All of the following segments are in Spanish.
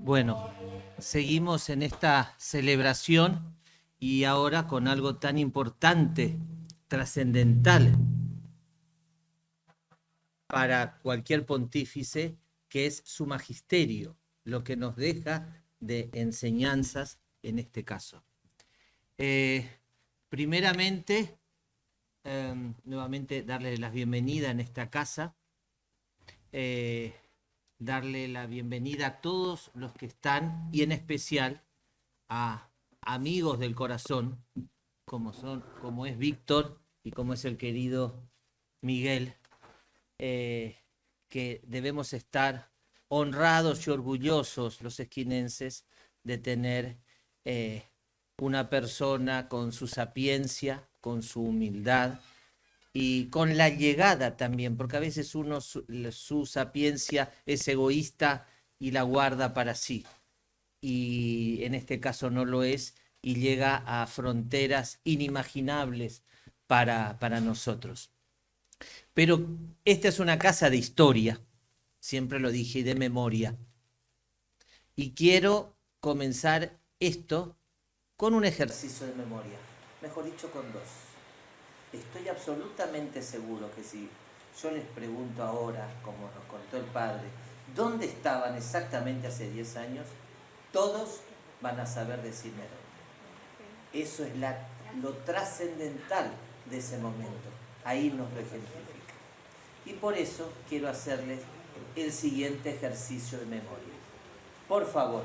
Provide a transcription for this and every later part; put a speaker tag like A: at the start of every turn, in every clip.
A: Bueno, seguimos en esta celebración y ahora con algo tan importante, trascendental para cualquier pontífice, que es su magisterio, lo que nos deja de enseñanzas en este caso. Primeramente, nuevamente darle la bienvenida en esta casa, darle la bienvenida a todos los que están y en especial a amigos del corazón, como es Víctor y como es el querido Miguel, que debemos estar honrados y orgullosos los esquinenses de tener una persona con su sapiencia, con su humildad y con la llegada también, porque a veces uno su sapiencia es egoísta y la guarda para sí, y en este caso no lo es, y llega a fronteras inimaginables para nosotros. Pero esta es una casa de historia, siempre lo dije, y de memoria. Y quiero comenzar esto con un ejercicio de memoria, mejor dicho, con dos. Estoy absolutamente seguro que si yo les pregunto ahora, como nos contó el padre, ¿dónde estaban exactamente hace 10 años? Todos van a saber decirme dónde. Eso es lo trascendental de ese momento. Ahí nos lo ejemplifica. Y por eso quiero hacerles el siguiente ejercicio de memoria. Por favor.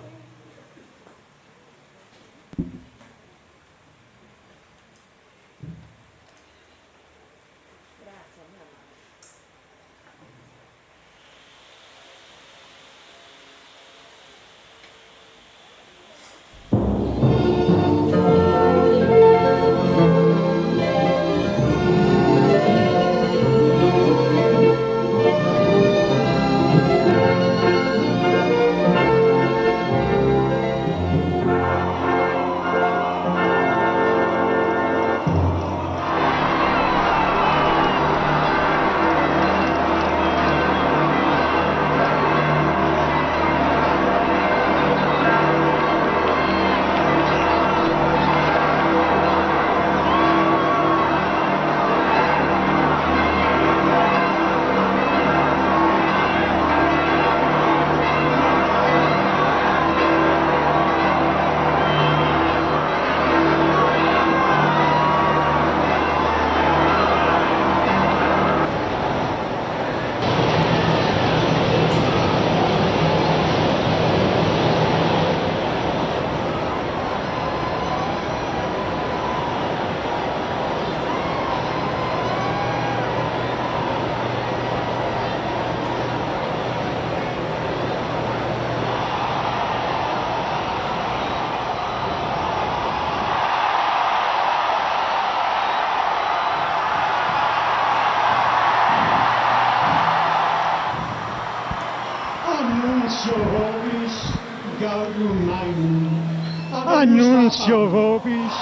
B: Annuncio vobis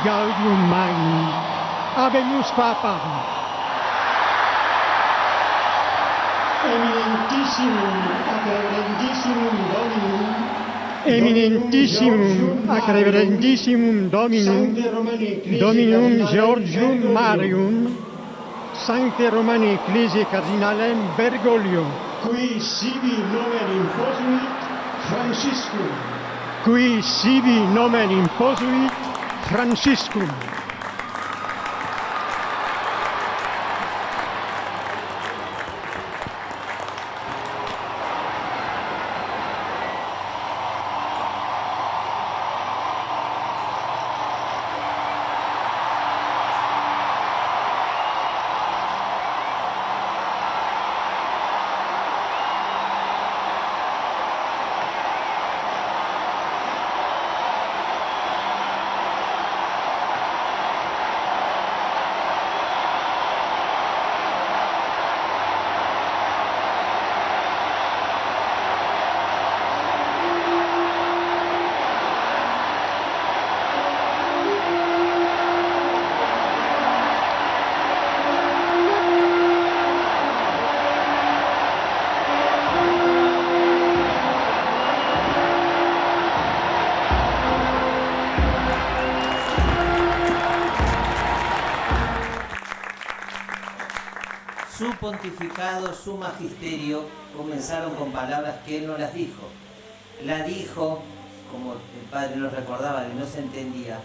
B: gaudium magnum. Habemus Papa. Eminentissimum ac reverendissimum Dominum, Dominum Georgium Marium, Sancte Romani Ecclesiae Cardinalem Bergoglio,
C: qui sibi nomen imposuit Franciscum.
B: Qui sibi nomen imposuit Franciscum.
A: pontificado, su magisterio, comenzaron con palabras que él no las dijo. La dijo, como el padre nos recordaba, que no se entendía,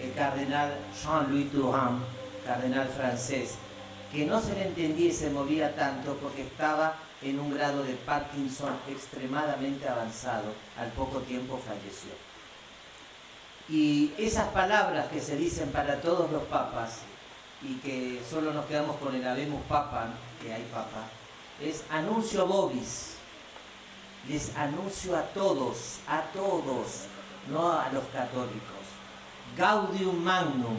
A: el cardenal Jean-Louis Turhan, cardenal francés, que no se le entendía y se movía tanto porque estaba en un grado de Parkinson extremadamente avanzado. Al poco tiempo falleció. Y esas palabras que se dicen para todos los papas, y que solo nos quedamos con el Habemus Papam, que hay papa, es anuncio vobis. Les anuncio a todos, no a los católicos. Gaudium Magnum,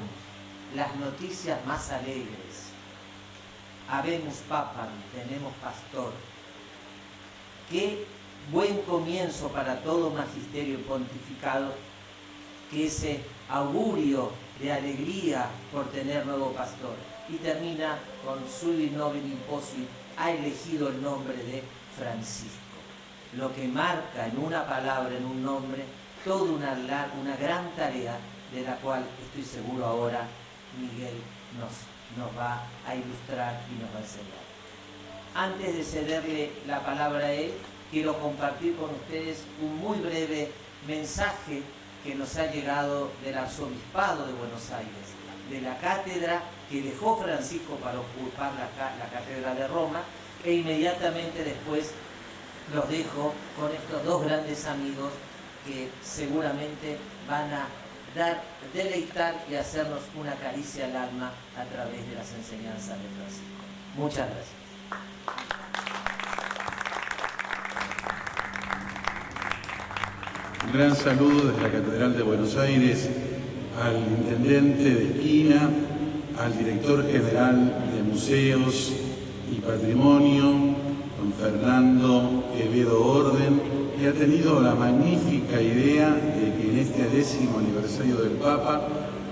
A: las noticias más alegres. Habemus Papam, tenemos pastor. Qué buen comienzo para todo magisterio pontificado, que ese augurio de alegría por tener nuevo pastor. Y termina con Sui Nomen Imposuit, ha elegido el nombre de Francisco. Lo que marca en una palabra, en un nombre, toda una gran tarea de la cual estoy seguro ahora Miguel nos va a ilustrar y nos va a enseñar. Antes de cederle la palabra a él, quiero compartir con ustedes un muy breve mensaje que nos ha llegado del Arzobispado de Buenos Aires, de la cátedra que dejó Francisco para ocupar la cátedra de Roma, e inmediatamente después los dejo con estos dos grandes amigos que seguramente van a deleitar y hacernos una caricia al alma a través de las enseñanzas de Francisco. Muchas gracias.
D: Un gran saludo desde la Catedral de Buenos Aires al intendente de Esquina, al director general de Museos y Patrimonio, don Fernando Quevedo Orden, que ha tenido la magnífica idea de que en este 10º aniversario del Papa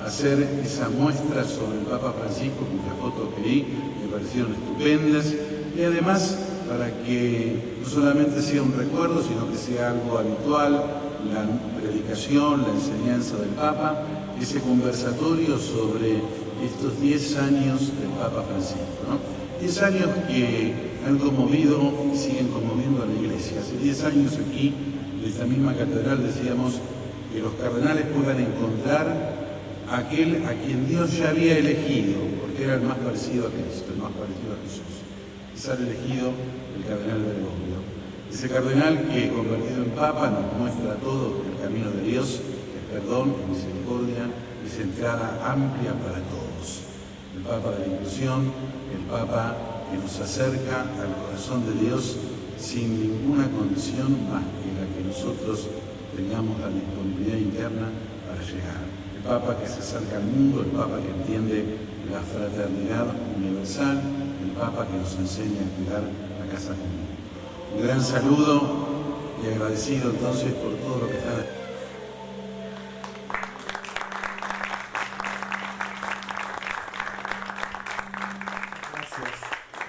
D: hacer esa muestra sobre el Papa Francisco, cuyas fotos que vi me parecieron estupendas, y además para que no solamente sea un recuerdo, sino que sea algo habitual, la predicación, la enseñanza del Papa, ese conversatorio sobre estos 10 años del Papa Francisco, ¿no? 10 años que han conmovido y siguen conmoviendo a la Iglesia. Hace 10 años aquí, en esta misma catedral, decíamos que los cardenales puedan encontrar a aquel a quien Dios ya había elegido, porque era el más parecido a Cristo, el más parecido a Jesús. Y sale elegido el cardenal Bergoglio. Ese cardenal que, convertido en Papa, nos muestra todo el camino de Dios, es perdón, es misericordia, es entrada amplia para todos. El Papa de la inclusión, el Papa que nos acerca al corazón de Dios sin ninguna condición más que la que nosotros tengamos la disponibilidad interna para llegar. El Papa que se acerca al mundo, el Papa que entiende la fraternidad universal, el Papa que nos enseña a cuidar la casa común. Un gran saludo y agradecido entonces por todo lo que están haciendo.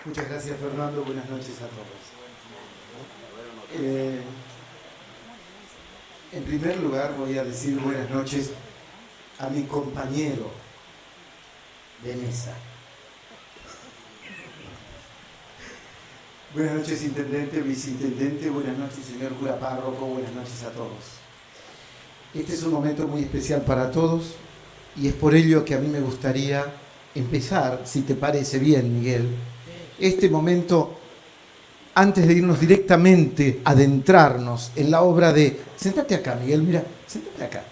E: Muchas gracias, Fernando. Buenas noches a todos. En primer lugar voy a decir buenas noches a mi compañero de mesa. Buenas noches, intendente, viceintendente, buenas noches, señor cura párroco, buenas noches a todos. Este es un momento muy especial para todos y es por ello que a mí me gustaría empezar, si te parece bien, Miguel, este momento, antes de irnos directamente, adentrarnos en la obra de... Séntate acá, Miguel, mira, séntate acá.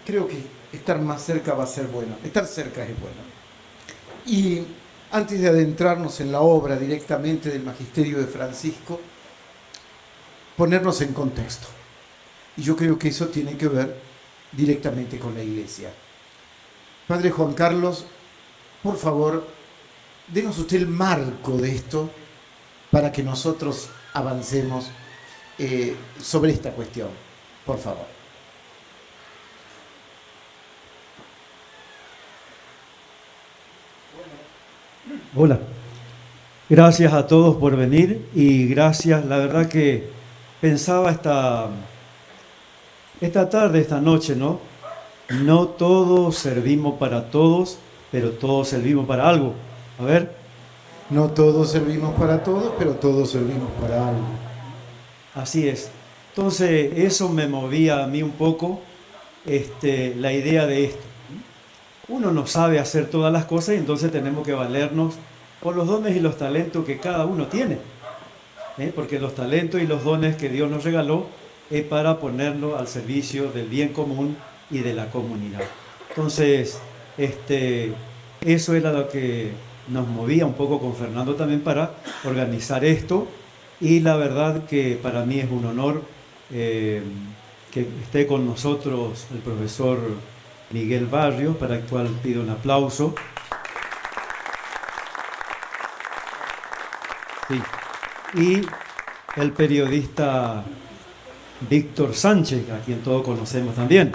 E: Creo que estar más cerca va a ser bueno, estar cerca es bueno. Y antes de adentrarnos en la obra directamente del Magisterio de Francisco, ponernos en contexto. Y yo creo que eso tiene que ver directamente con la Iglesia. Padre Juan Carlos, por favor, denos usted el marco de esto para que nosotros avancemos sobre esta cuestión, por favor.
F: Hola, gracias a todos por venir y gracias, la verdad que pensaba esta tarde, esta noche, ¿no? No todos servimos para todos, pero todos servimos para algo. A ver,
E: No todos servimos para todos, pero todos servimos para algo.
F: Así es. Entonces, eso me movía a mí un poco la idea de esto. Uno no sabe hacer todas las cosas y entonces tenemos que valernos por los dones y los talentos que cada uno tiene. Porque los talentos y los dones que Dios nos regaló es para ponerlos al servicio del bien común y de la comunidad. Entonces, eso era lo que nos movía un poco con Fernando también para organizar esto, y la verdad que para mí es un honor que esté con nosotros el profesor Miguel Barrios, para el cual pido un aplauso. Sí. Y el periodista Víctor Sánchez, a quien todos conocemos también.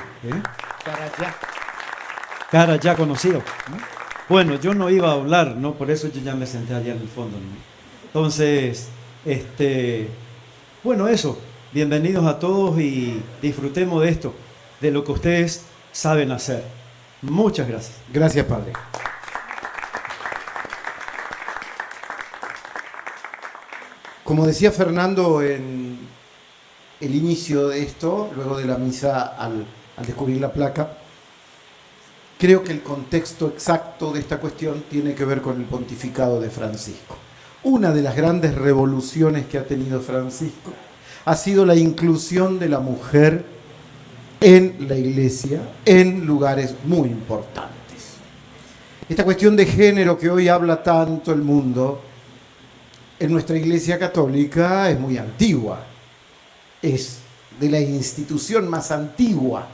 F: Cara ya conocido, ¿no? Bueno, yo no iba a hablar, ¿no? Por eso yo ya me senté allá en el fondo, ¿no? Entonces, bueno, eso. Bienvenidos a todos y disfrutemos de esto, de lo que ustedes saben hacer. Muchas gracias.
E: Gracias, Padre. Como decía Fernando en el inicio de esto, luego de la misa al descubrir la placa, creo que el contexto exacto de esta cuestión tiene que ver con el pontificado de Francisco. Una de las grandes revoluciones que ha tenido Francisco ha sido la inclusión de la mujer en la Iglesia en lugares muy importantes. Esta cuestión de género que hoy habla tanto el mundo, en nuestra Iglesia Católica es muy antigua, es de la institución más antigua,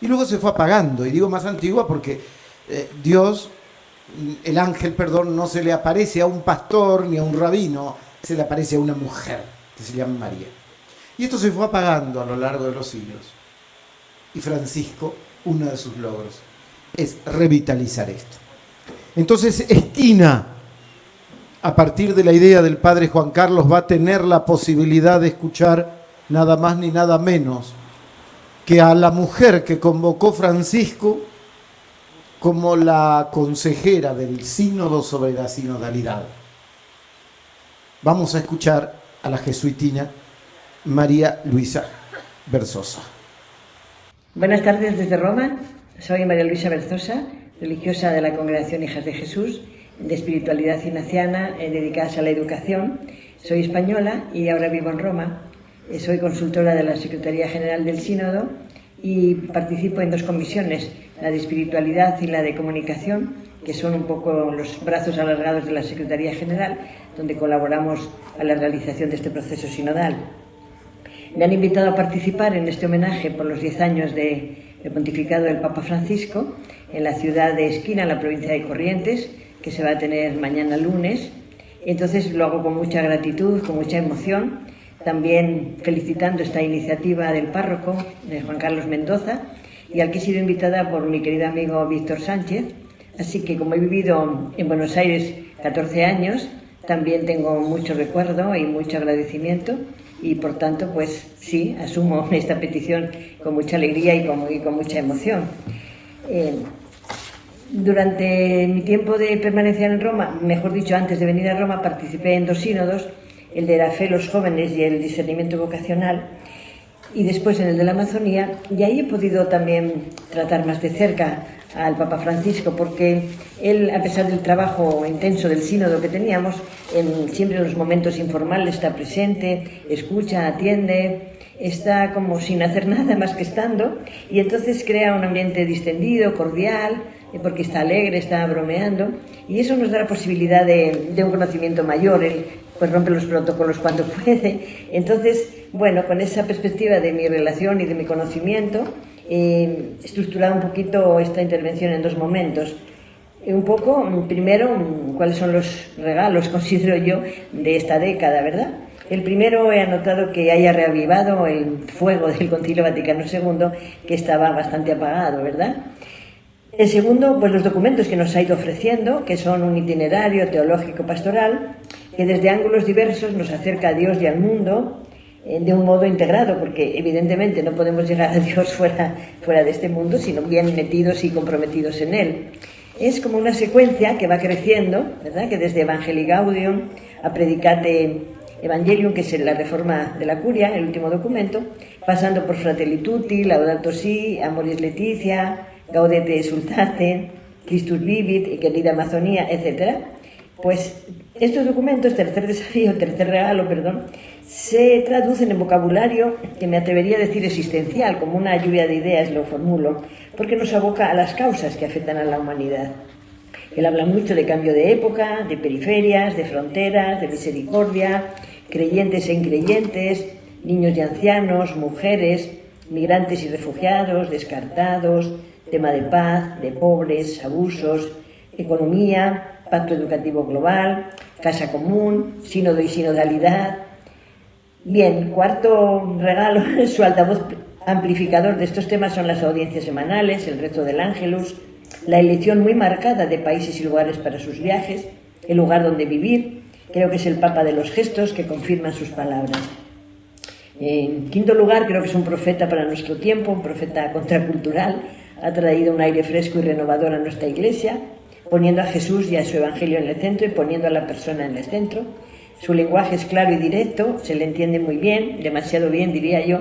E: y luego se fue apagando, y digo más antigua porque Dios, el ángel, perdón, no se le aparece a un pastor ni a un rabino, se le aparece a una mujer que se llama María. Y esto se fue apagando a lo largo de los siglos. Y Francisco, uno de sus logros, es revitalizar esto. Entonces, Esquina, a partir de la idea del padre Juan Carlos, va a tener la posibilidad de escuchar nada más ni nada menos que a la mujer que convocó Francisco como la consejera del sínodo sobre la sinodalidad. Vamos a escuchar a la jesuitina María Luisa Berzosa.
G: Buenas tardes desde Roma. Soy María Luisa Berzosa, religiosa de la Congregación Hijas de Jesús, de espiritualidad ignaciana, dedicadas a la educación. Soy española y ahora vivo en Roma. Soy consultora de la Secretaría General del Sínodo y participo en dos comisiones, la de espiritualidad y la de comunicación, que son un poco los brazos alargados de la Secretaría General, donde colaboramos a la realización de este proceso sinodal. Me han invitado a participar en este homenaje por los 10 años del pontificado del Papa Francisco en la ciudad de Esquina, en la provincia de Corrientes, que se va a tener mañana lunes. Entonces lo hago con mucha gratitud, con mucha emoción, también felicitando esta iniciativa del párroco, de Juan Carlos Mendoza, y al que he sido invitada por mi querido amigo Víctor Sánchez. Así que como he vivido en Buenos Aires 14 años, también tengo mucho recuerdo y mucho agradecimiento, y por tanto, pues sí, asumo esta petición con mucha alegría y con mucha emoción. Durante mi tiempo de permanencia en Roma, mejor dicho, antes de venir a Roma, participé en dos sínodos, el de la fe, los jóvenes y el discernimiento vocacional, y después en el de la Amazonía, y ahí he podido también tratar más de cerca al Papa Francisco, porque él, a pesar del trabajo intenso del sínodo que teníamos, siempre en los momentos informales está presente, escucha, atiende, está como sin hacer nada más que estando, y entonces crea un ambiente distendido, cordial, porque está alegre, está bromeando, y eso nos da la posibilidad de un conocimiento mayor. Él pues rompe los protocolos cuando puede. Entonces, bueno, con esa perspectiva de mi relación y de mi conocimiento, he estructurado un poquito esta intervención en dos momentos. Un poco, primero, cuáles son los regalos, considero yo, de esta década, ¿verdad? El primero, he anotado que haya reavivado el fuego del Concilio Vaticano II, que estaba bastante apagado, ¿verdad? El segundo, pues los documentos que nos ha ido ofreciendo, que son un itinerario teológico pastoral, que desde ángulos diversos nos acerca a Dios y al mundo de un modo integrado, porque evidentemente no podemos llegar a Dios fuera de este mundo, sino bien metidos y comprometidos en él. es como una secuencia que va creciendo, ¿verdad? Que desde Evangelii Gaudium a Predicate Evangelium, que es la reforma de la Curia, el último documento, pasando por Fratelli Tutti, Laudato Si, Amoris Laetitia, Gaudete Exsultate, Christus Vivit y Querida Amazonía, etc. Pues estos documentos, tercer regalo, se traducen en vocabulario que me atrevería a decir existencial, como una lluvia de ideas lo formulo, porque nos aboca a las causas que afectan a la humanidad. Él habla mucho de cambio de época, de periferias, de fronteras, de misericordia, creyentes e increyentes, niños y ancianos, mujeres, migrantes y refugiados, descartados, tema de paz, de pobres, abusos, economía, pacto educativo global, casa común, sínodo y sinodalidad. Bien, cuarto regalo, su altavoz amplificador de estos temas son las audiencias semanales, el rezo del Ángelus, la elección muy marcada de países y lugares para sus viajes, el lugar donde vivir. Creo que es el Papa de los gestos que confirman sus palabras. En quinto lugar, creo que es un profeta para nuestro tiempo, un profeta contracultural. Ha traído un aire fresco y renovador a nuestra Iglesia, poniendo a Jesús y a su Evangelio en el centro y poniendo a la persona en el centro. Su lenguaje es claro y directo, se le entiende muy bien, demasiado bien diría yo,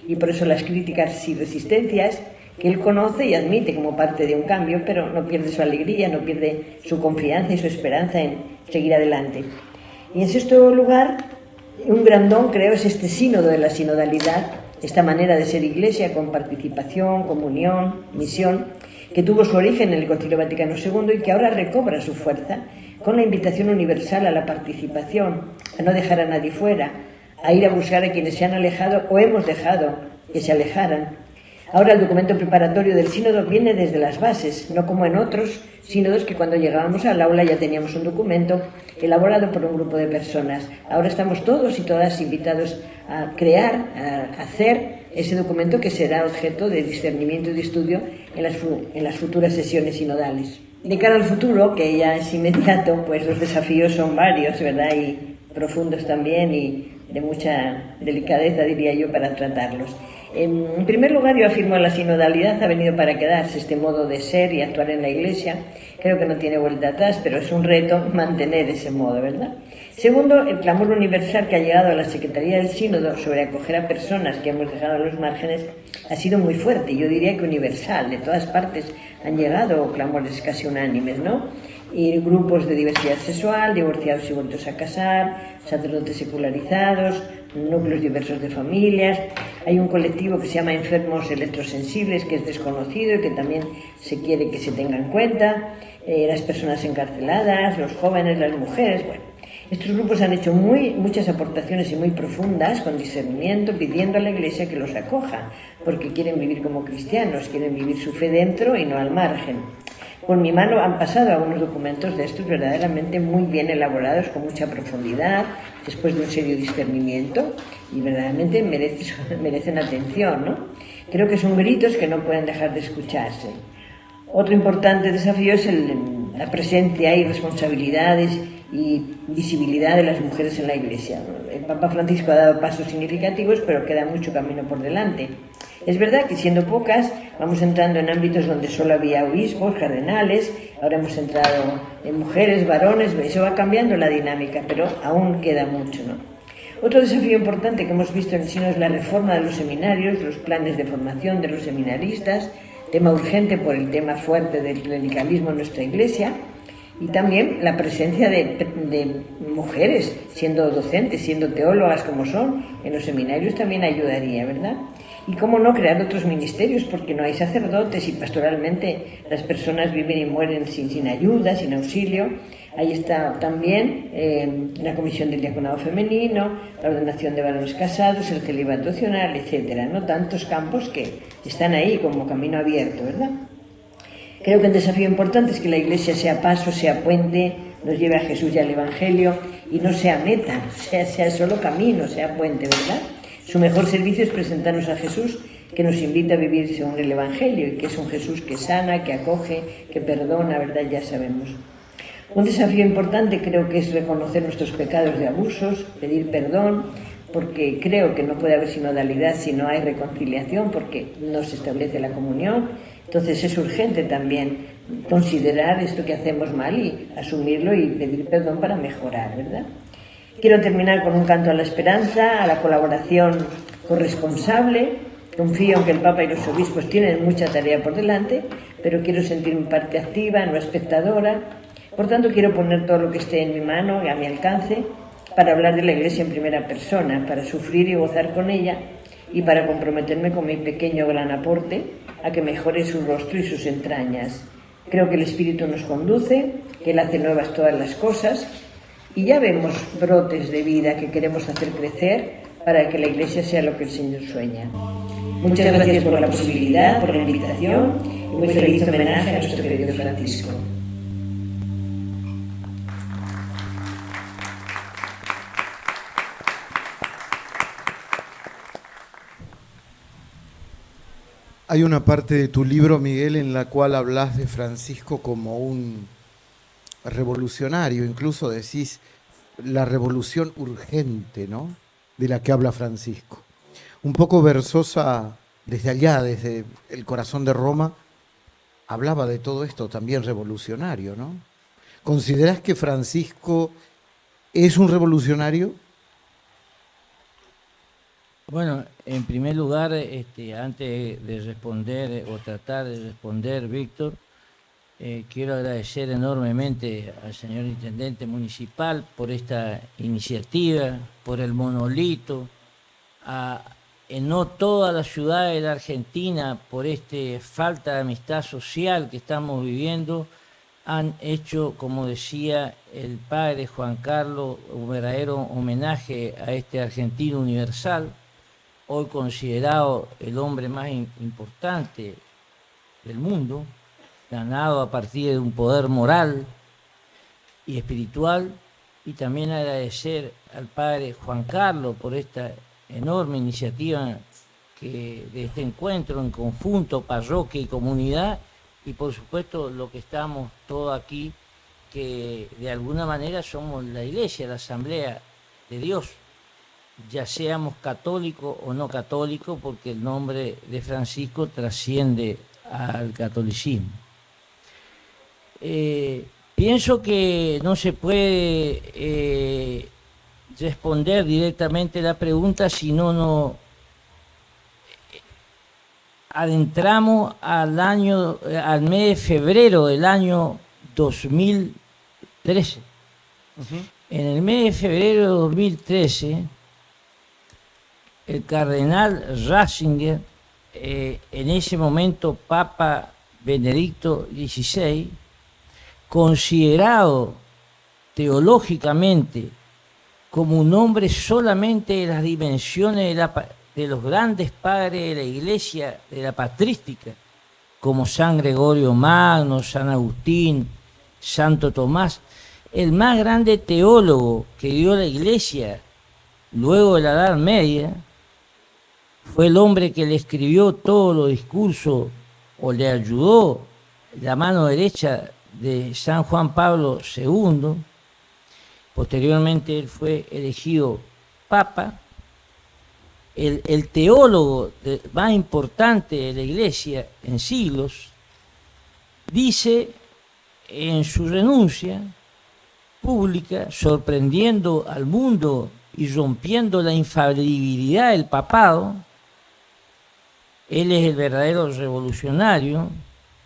G: y por eso las críticas y resistencias que él conoce y admite como parte de un cambio, pero no pierde su alegría, no pierde su confianza y su esperanza en seguir adelante. Y en sexto lugar, un gran don creo es este sínodo de la sinodalidad, esta manera de ser Iglesia con participación, comunión, misión, que tuvo su origen en el Concilio Vaticano II y que ahora recobra su fuerza con la invitación universal a la participación, a no dejar a nadie fuera, a ir a buscar a quienes se han alejado o hemos dejado que se alejaran. Ahora el documento preparatorio del sínodo viene desde las bases, no como en otros sínodos que cuando llegábamos al aula ya teníamos un documento elaborado por un grupo de personas. Ahora estamos todos y todas invitados a crear, a hacer ese documento que será objeto de discernimiento y de estudio en las futuras sesiones sinodales. De cara al futuro, que ya es inmediato, pues los desafíos son varios, ¿verdad? Y profundos también y de mucha delicadeza, diría yo, para tratarlos. En primer lugar, yo afirmo que la sinodalidad ha venido para quedarse, este modo de ser y actuar en la Iglesia. Creo que no tiene vuelta atrás, pero es un reto mantener ese modo, ¿verdad? Segundo, el clamor universal que ha llegado a la Secretaría del Sínodo sobre acoger a personas que hemos dejado a los márgenes ha sido muy fuerte, yo diría que universal. De todas partes han llegado clamores casi unánimes, ¿no? Y grupos de diversidad sexual, divorciados y vueltos a casar, sacerdotes secularizados, núcleos diversos de familias. Hay un colectivo que se llama enfermos electrosensibles, que es desconocido y que también se quiere que se tenga en cuenta. Las personas encarceladas, los jóvenes, las mujeres. Bueno, estos grupos han hecho muchas aportaciones y muy profundas, con discernimiento, pidiendo a la Iglesia que los acoja, porque quieren vivir como cristianos, quieren vivir su fe dentro y no al margen. Por mi mano han pasado algunos documentos de estos verdaderamente muy bien elaborados, con mucha profundidad, después de un serio discernimiento, y verdaderamente merecen atención, ¿no? Creo que son gritos que no pueden dejar de escucharse. Otro importante desafío es la presencia y responsabilidades y visibilidad de las mujeres en la Iglesia. El Papa Francisco ha dado pasos significativos, pero queda mucho camino por delante. Es verdad que siendo pocas, vamos entrando en ámbitos donde solo había obispos, cardenales, ahora hemos entrado en mujeres, varones, eso va cambiando la dinámica, pero aún queda mucho, ¿no? Otro desafío importante que hemos visto en el Sínodo es la reforma de los seminarios, los planes de formación de los seminaristas, tema urgente por el tema fuerte del clericalismo en nuestra Iglesia, y también la presencia de mujeres siendo docentes, siendo teólogas como son, en los seminarios también ayudaría, ¿verdad? Y cómo no crear otros ministerios, porque no hay sacerdotes y pastoralmente las personas viven y mueren sin ayuda, sin auxilio. Ahí está también la Comisión del Diaconado Femenino, la ordenación de varones casados, el celibato opcional, etcétera, ¿no? Tantos campos que están ahí como camino abierto, ¿verdad? Creo que el desafío importante es que la Iglesia sea paso, sea puente, nos lleve a Jesús y al Evangelio y no sea meta, sea solo camino, sea puente, ¿verdad? Su mejor servicio es presentarnos a Jesús, que nos invita a vivir según el Evangelio y que es un Jesús que sana, que acoge, que perdona, ¿verdad? Ya sabemos. Un desafío importante creo que es reconocer nuestros pecados de abusos, pedir perdón, porque creo que no puede haber sinodalidad si no hay reconciliación, porque no se establece la comunión. Entonces es urgente también considerar esto que hacemos mal y asumirlo y pedir perdón para mejorar, ¿verdad? Quiero terminar con un canto a la esperanza, a la colaboración corresponsable. Confío en que el Papa y los obispos tienen mucha tarea por delante, pero quiero sentirme parte activa, no espectadora. Por tanto, quiero poner todo lo que esté en mi mano y a mi alcance para hablar de la Iglesia en primera persona, para sufrir y gozar con ella y para comprometerme con mi pequeño gran aporte a que mejore su rostro y sus entrañas. Creo que el Espíritu nos conduce, que Él hace nuevas todas las cosas y ya vemos brotes de vida que queremos hacer crecer para que la Iglesia sea lo que el Señor sueña. Muchas gracias por la posibilidad, por la invitación y muy feliz homenaje a nuestro querido Francisco.
E: Hay una parte de tu libro, Miguel, en la cual hablas de Francisco como un revolucionario, incluso decís la revolución urgente, ¿no?, de la que habla Francisco. Un poco versosa desde allá, desde el corazón de Roma, hablaba de todo esto también revolucionario, ¿no? ¿Considerás que Francisco es un revolucionario?
H: Bueno, en primer lugar, antes de responder o tratar de responder, Víctor, quiero agradecer enormemente al señor Intendente Municipal por esta iniciativa, por el monolito, en no todas las ciudades de la Argentina, por esta falta de amistad social que estamos viviendo, han hecho, como decía el padre Juan Carlos, un verdadero homenaje a este argentino universal, hoy considerado el hombre más importante del mundo, ganado a partir de un poder moral y espiritual, y también agradecer al padre Juan Carlos por esta enorme iniciativa de este encuentro en conjunto, parroquia y comunidad, y por supuesto lo que estamos todos aquí, que de alguna manera somos la Iglesia, la Asamblea de Dios, ya seamos católicos o no católicos, porque el nombre de Francisco trasciende al catolicismo. Pienso que no se puede responder directamente la pregunta si no nos adentramos al mes de febrero del año 2013. En el mes de febrero de 2013, el cardenal Ratzinger, en ese momento Papa Benedicto XVI, considerado teológicamente como un hombre solamente de las dimensiones de los grandes padres de la Iglesia, de la patrística, como San Gregorio Magno, San Agustín, Santo Tomás, el más grande teólogo que dio la Iglesia luego de la Edad Media, fue el hombre que le escribió todos los discursos o le ayudó la mano derecha de San Juan Pablo II. Posteriormente él fue elegido Papa. El teólogo más importante de la Iglesia en siglos dice en su renuncia pública, sorprendiendo al mundo y rompiendo la infalibilidad del papado, él es el verdadero revolucionario,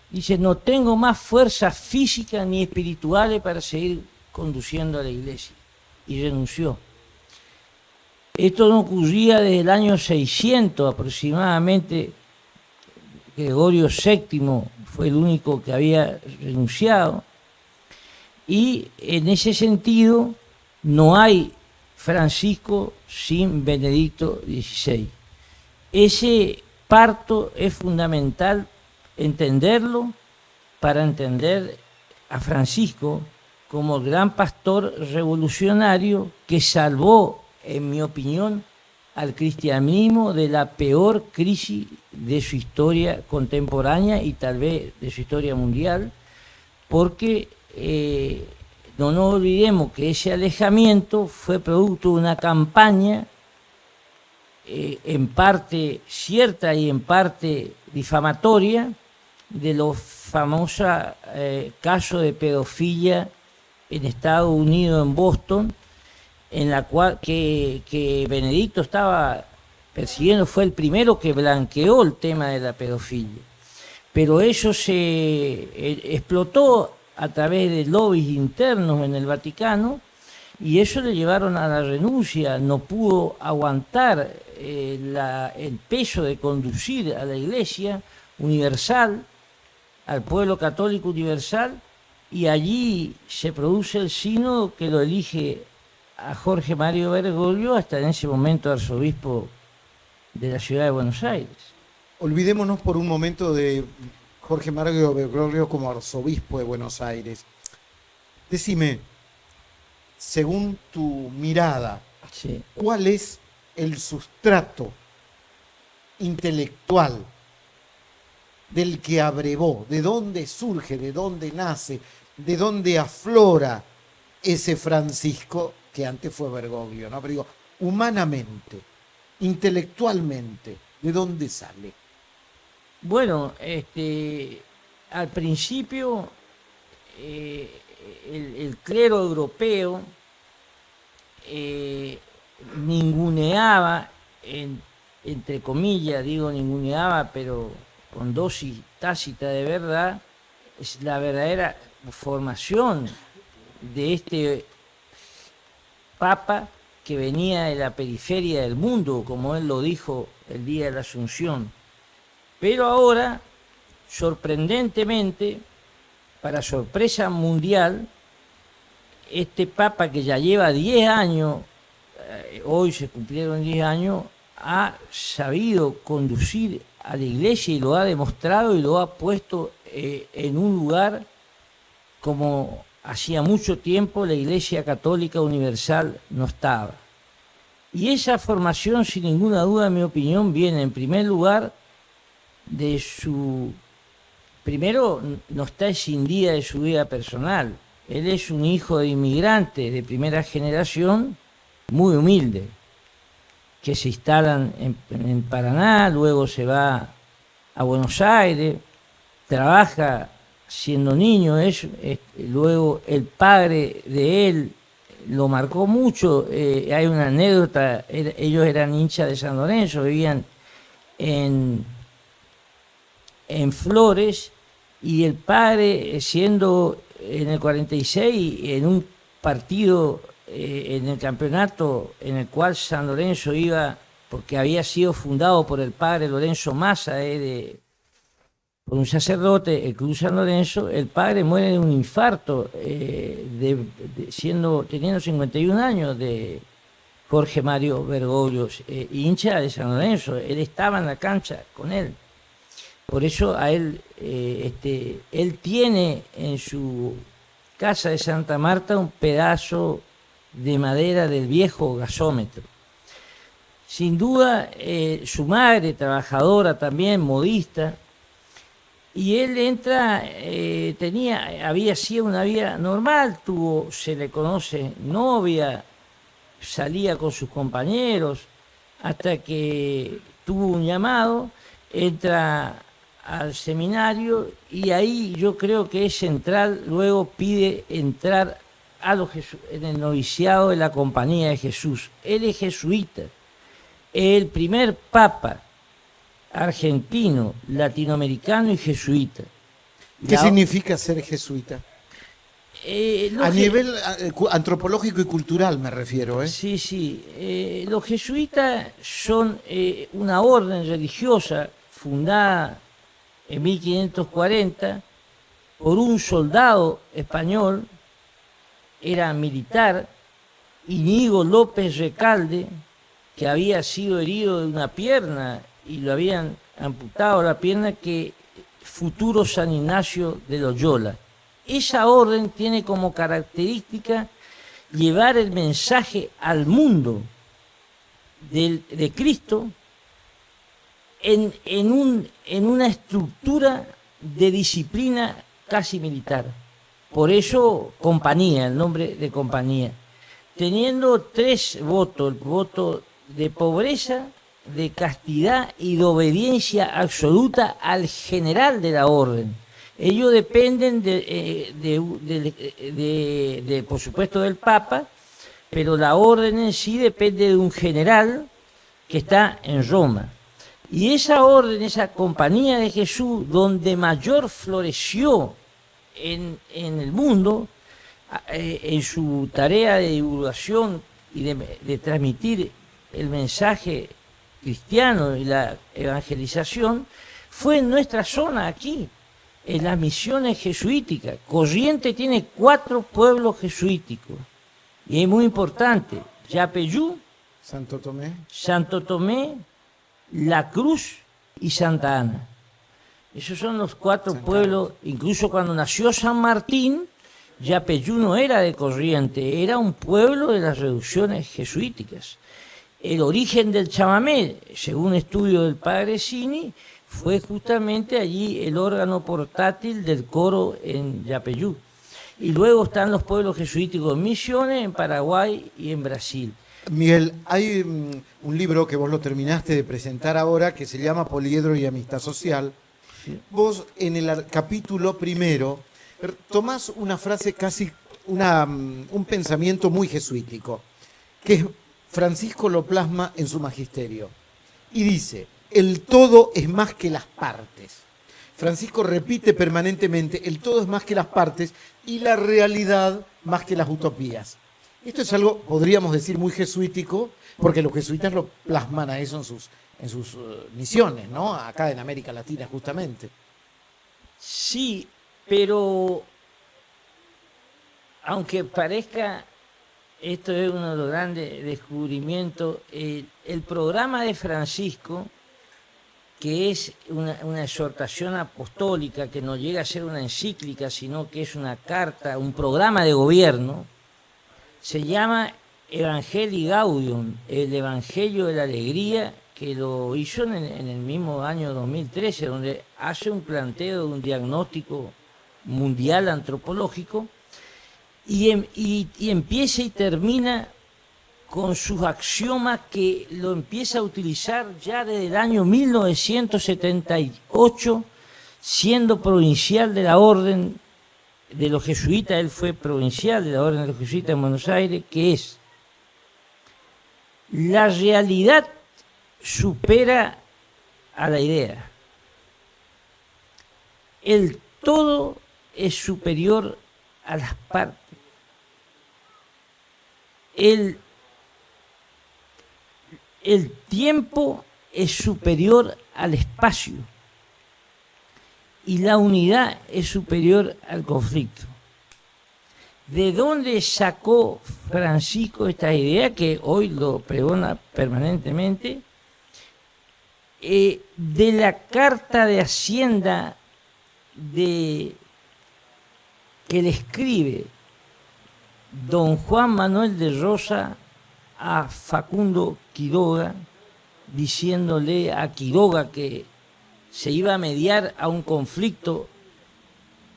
H: dice: no tengo más fuerzas físicas ni espirituales para seguir conduciendo a la Iglesia, y renunció. Esto no ocurría desde el año 600 aproximadamente. Gregorio VII fue el único que había renunciado, y en ese sentido no hay Francisco sin Benedicto XVI. Ese parto es fundamental entenderlo para entender a Francisco como el gran pastor revolucionario que salvó, en mi opinión, al cristianismo de la peor crisis de su historia contemporánea y tal vez de su historia mundial, porque no nos olvidemos que ese alejamiento fue producto de una campaña en parte cierta y en parte difamatoria de los famosos casos de pedofilia en Estados Unidos, en Boston, en la cual que Benedicto estaba persiguiendo, fue el primero que blanqueó el tema de la pedofilia. Pero eso se explotó a través de lobbies internos en el Vaticano y eso le llevaron a la renuncia. No pudo aguantar el peso de conducir a la Iglesia universal, al pueblo católico universal, y allí se produce el sínodo que lo elige a Jorge Mario Bergoglio, hasta en ese momento arzobispo de la ciudad de Buenos Aires.
E: Olvidémonos por un momento de Jorge Mario Bergoglio como arzobispo de Buenos Aires. Decime, según tu mirada,
H: Sí.
E: ¿cuál es el sustrato intelectual del que abrevó? ¿De dónde surge? ¿De dónde nace? ¿De dónde aflora ese Francisco que antes fue Bergoglio, ¿no? Pero digo, humanamente, intelectualmente, ¿de dónde sale?
H: Bueno, al principio el clero europeo ninguneaba, entre comillas, digo ninguneaba, pero con dosis tácita de verdad, es la verdadera formación de este Papa que venía de la periferia del mundo, como él lo dijo el día de la Asunción. Pero ahora, sorprendentemente, para sorpresa mundial, este Papa que ya lleva 10 años, hoy se cumplieron 10 años, ha sabido conducir a la Iglesia y lo ha demostrado y lo ha puesto en un lugar como hacía mucho tiempo la Iglesia Católica Universal no estaba. Y esa formación, sin ninguna duda, en mi opinión, viene en primer lugar de su... Primero, no está escindida de su vida personal. Él es un hijo de inmigrantes de primera generación, muy humilde, que se instalan en Paraná, luego se va a Buenos Aires, trabaja siendo niño, luego el padre de él lo marcó mucho. Hay una anécdota, ellos eran hinchas de San Lorenzo, vivían en Flores, y el padre, siendo en el 46, en un partido en el campeonato en el cual San Lorenzo iba, porque había sido fundado por el padre Lorenzo Massa, por un sacerdote, el Club San Lorenzo, el padre muere de un infarto, teniendo 51 años, de Jorge Mario Bergoglio, hincha de San Lorenzo. Él estaba en la cancha con él. Por eso a él, él tiene en su casa de Santa Marta un pedazo de madera del viejo gasómetro. Sin duda, su madre, trabajadora también, modista, y él entra, había sido una vida normal, se le conoce novia, salía con sus compañeros, hasta que tuvo un llamado, entra al seminario y ahí yo creo que es central, luego pide entrar en el noviciado de la Compañía de Jesús. Él es jesuita, el primer papa argentino, latinoamericano y jesuita.
E: ¿Qué significa ser jesuita? A nivel antropológico y cultural me refiero.
H: Sí, sí. Los jesuitas son una orden religiosa fundada en 1540 por un soldado español, era militar, Íñigo López Recalde, que había sido herido de una pierna y lo habían amputado la pierna, que futuro San Ignacio de Loyola. Esa orden tiene como característica llevar el mensaje al mundo de Cristo en una estructura de disciplina casi militar. Por eso compañía, el nombre de compañía. Teniendo 3 votos: el voto de pobreza, de castidad y de obediencia absoluta al general de la orden. Ellos dependen por supuesto, del Papa, pero la orden en sí depende de un general que está en Roma. Y esa orden, esa compañía de Jesús, donde mayor floreció en el mundo, en su tarea de divulgación y de transmitir el mensaje cristiano y la evangelización, fue en nuestra zona aquí, en las misiones jesuíticas. Corrientes tiene 4 pueblos jesuíticos, y es muy importante: Yapeyú,
E: Santo Tomé.
H: Santo Tomé, La Cruz y Santa Ana. Esos son los 4 pueblos. Incluso cuando nació San Martín, Yapeyú no era de Corrientes, era un pueblo de las reducciones jesuíticas. El origen del chamamé, según estudio del padre Cini, fue justamente allí el órgano portátil del coro en Yapeyú. Y luego están los pueblos jesuíticos en Misiones, en Paraguay y en Brasil.
E: Miguel, hay un libro que vos lo terminaste de presentar ahora que se llama Poliedro y Amistad Social. Sí. Vos en el capítulo primero tomás una frase casi, un pensamiento muy jesuítico, que Francisco lo plasma en su magisterio. Y dice: el todo es más que las partes. Francisco repite permanentemente: el todo es más que las partes y la realidad más que las utopías. Esto es algo, podríamos decir, muy jesuítico, porque los jesuitas lo plasman a eso en sus misiones, ¿no? Acá en América Latina, justamente.
H: Sí, pero aunque parezca, esto es uno de los grandes descubrimientos, el programa de Francisco, que es una exhortación apostólica, que no llega a ser una encíclica, sino que es una carta, un programa de gobierno, se llama Evangelii Gaudium, el Evangelio de la Alegría, que lo hizo en el mismo año 2013, donde hace un planteo de un diagnóstico mundial antropológico, y empieza y termina con sus axiomas, que lo empieza a utilizar ya desde el año 1978, siendo provincial de la Orden de los Jesuitas. Él fue provincial de la Orden de los Jesuitas en Buenos Aires, que es: la realidad supera a la idea. El todo es superior a las partes. El tiempo es superior al espacio y la unidad es superior al conflicto. ¿De dónde sacó Francisco esta idea, que hoy lo pregona permanentemente? De la carta de Hacienda que le escribe don Juan Manuel de Rosa a Facundo Quiroga, diciéndole a Quiroga que se iba a mediar a un conflicto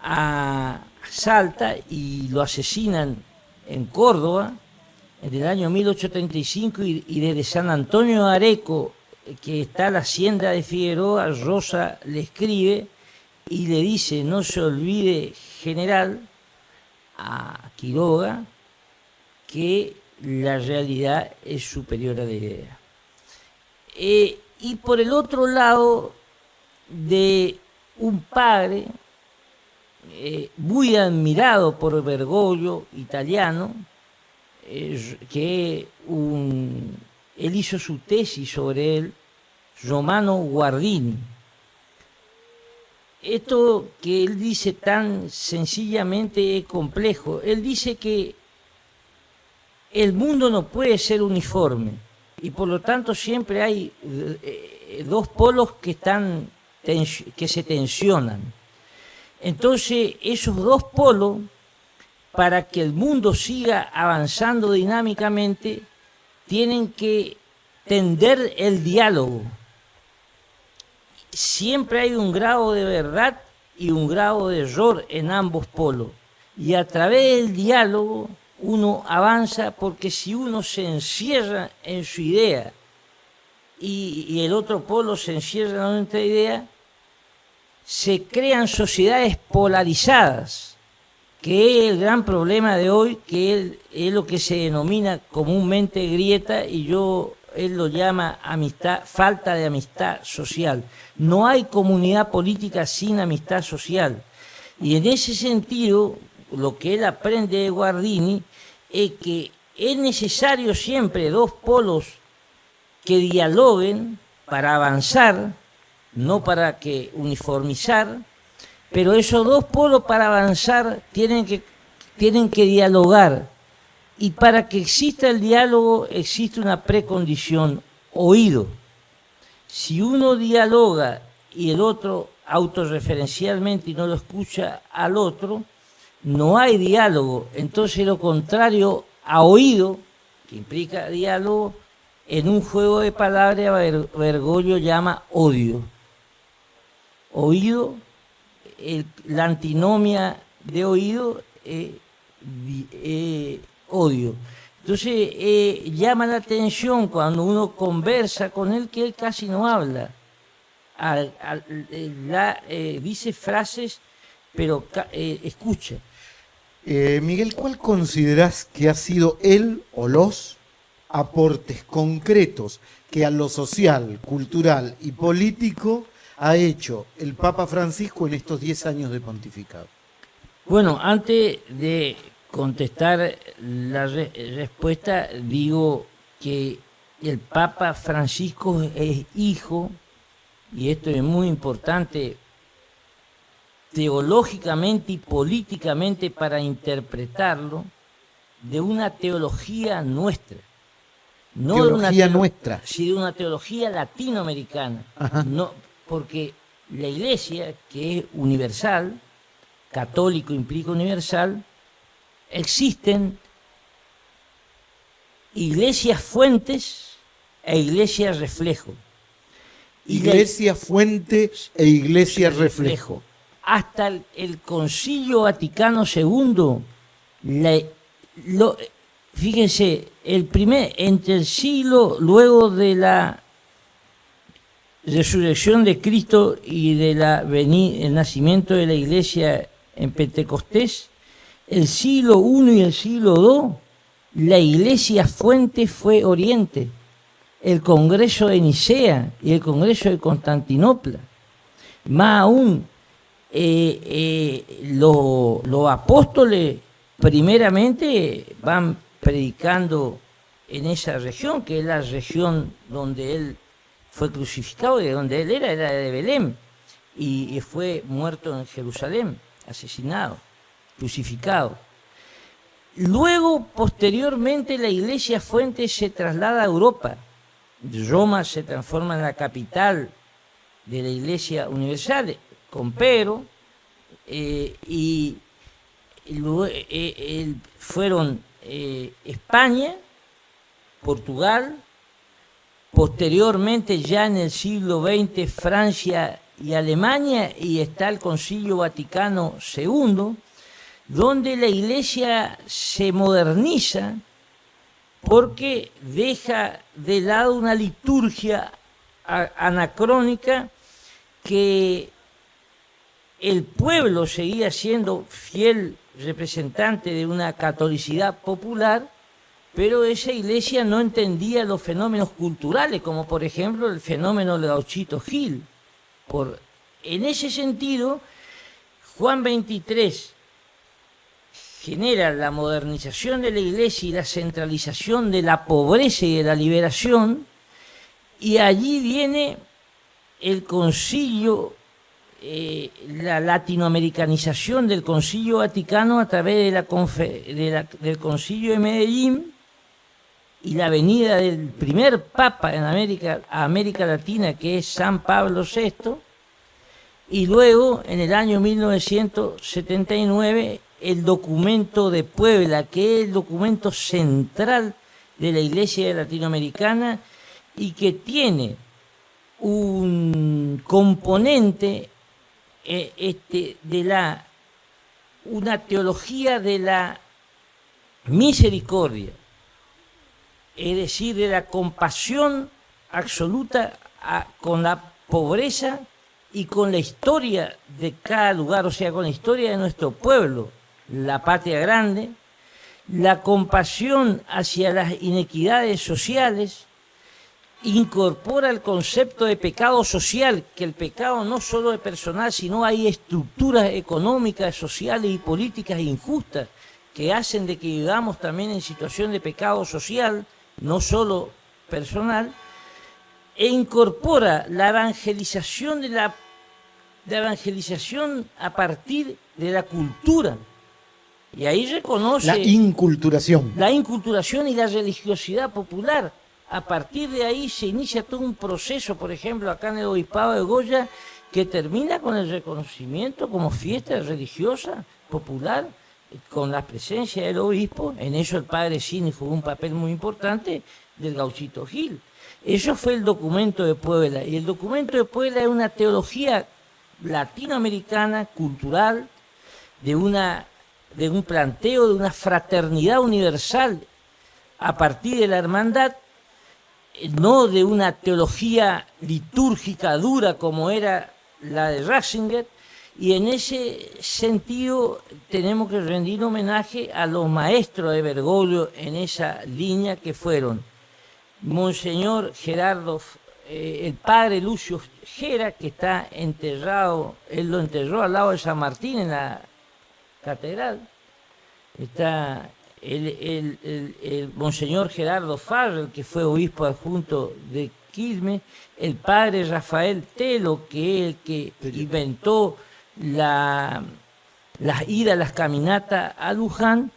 H: a Salta, y lo asesinan en Córdoba en el año 1835, y desde San Antonio de Areco, que está la hacienda de Figueroa, Rosa le escribe y le dice: no se olvide, general, a Quiroga, que la realidad es superior a la idea. Y por el otro lado, de un padre muy admirado por Bergoglio, italiano, que él hizo su tesis sobre él, Romano Guardini. Esto que él dice tan sencillamente es complejo. Él dice que el mundo no puede ser uniforme y por lo tanto siempre hay dos polos que se tensionan. Entonces esos dos polos, para que el mundo siga avanzando dinámicamente, tienen que tender el diálogo. Siempre hay un grado de verdad y un grado de error en ambos polos. Y a través del diálogo uno avanza, porque si uno se encierra en su idea y el otro polo se encierra en otra idea, se crean sociedades polarizadas, que es el gran problema de hoy, que es lo que se denomina comúnmente grieta, y él lo llama amistad, falta de amistad social. No hay comunidad política sin amistad social. Y en ese sentido, lo que él aprende de Guardini es que es necesario siempre dos polos que dialoguen para avanzar, no para que uniformizar, pero esos dos polos para avanzar tienen que dialogar. Y para que exista el diálogo existe una precondición: oído. Si uno dialoga y el otro autorreferencialmente y no lo escucha al otro, no hay diálogo. Entonces lo contrario a oído, que implica diálogo, en un juego de palabras Bergoglio llama odio. Oído, la antinomia de oído odio. Entonces llama la atención cuando uno conversa con él que él casi no habla. Dice frases, pero escucha.
E: Miguel, ¿cuál considerás que ha sido el o los aportes concretos que a lo social, cultural y político ha hecho el Papa Francisco en estos 10 años de pontificado?
H: Bueno, antes de contestar la respuesta, digo que el Papa Francisco es hijo, y esto es muy importante teológicamente y políticamente para interpretarlo, de una teología nuestra. No
E: teología nuestra.
H: Sí, de una teología latinoamericana. No, porque la Iglesia, que es universal, católico implica universal, existen iglesias fuentes e iglesias reflejo.
E: Iglesia fuente e iglesia reflejo.
H: Hasta el Concilio Vaticano II, fíjense, entre el siglo, luego de la resurrección de Cristo y de el nacimiento de la Iglesia en Pentecostés, el siglo I y el siglo II, la Iglesia fuente fue Oriente, el Congreso de Nicea y el Congreso de Constantinopla. Más aún, los apóstoles primeramente van predicando en esa región, que es la región donde él fue crucificado, y de donde él era de Belén, y fue muerto en Jerusalén, asesinado, crucificado. Luego, posteriormente, la Iglesia fuente se traslada a Europa. Roma se transforma en la capital de la Iglesia universal, con Pedro, y fueron España, Portugal, posteriormente ya en el siglo XX Francia y Alemania, y está el Concilio Vaticano II, donde la Iglesia se moderniza porque deja de lado una liturgia anacrónica que el pueblo seguía siendo fiel representante de una catolicidad popular, pero esa iglesia no entendía los fenómenos culturales, como por ejemplo el fenómeno de Gauchito Gil. En ese sentido, Juan XXIII genera la modernización de la iglesia y la centralización de la pobreza y de la liberación, y allí viene el concilio, la latinoamericanización del Concilio Vaticano a través del Concilio de Medellín y la venida del primer Papa en América Latina, que es San Pablo VI, y luego en el año 1979 el documento de Puebla, que es el documento central de la Iglesia latinoamericana y que tiene un componente una teología de la misericordia, es decir, de la compasión absoluta con la pobreza y con la historia de cada lugar, o sea, con la historia de nuestro pueblo, la patria grande, la compasión hacia las inequidades sociales, incorpora el concepto de pecado social, que el pecado no solo es personal, sino hay estructuras económicas, sociales y políticas injustas que hacen de que vivamos también en situación de pecado social, no solo personal, e incorpora la evangelización evangelización a partir de la cultura. Y ahí reconoce
E: La inculturación.
H: la inculturación y la religiosidad popular. A partir de ahí se inicia todo un proceso, por ejemplo, acá en el Obispado de Goya, que termina con el reconocimiento como fiesta religiosa popular, con la presencia del obispo. En eso el padre Cini jugó un papel muy importante, del Gauchito Gil. Eso fue el documento de Puebla. Y el documento de Puebla es una teología latinoamericana, cultural, de un planteo de una fraternidad universal a partir de la hermandad, no de una teología litúrgica dura como era la de Ratzinger, y en ese sentido tenemos que rendir homenaje a los maestros de Bergoglio en esa línea, que fueron Monseñor Gerardo, el padre Lucio Gera, que está enterrado, él lo enterró al lado de San Martín en la catedral. Está el Monseñor Gerardo Farrell, que fue obispo adjunto de Quilmes, el padre Rafael Telo, que es el que inventó las idas, las caminatas a Luján,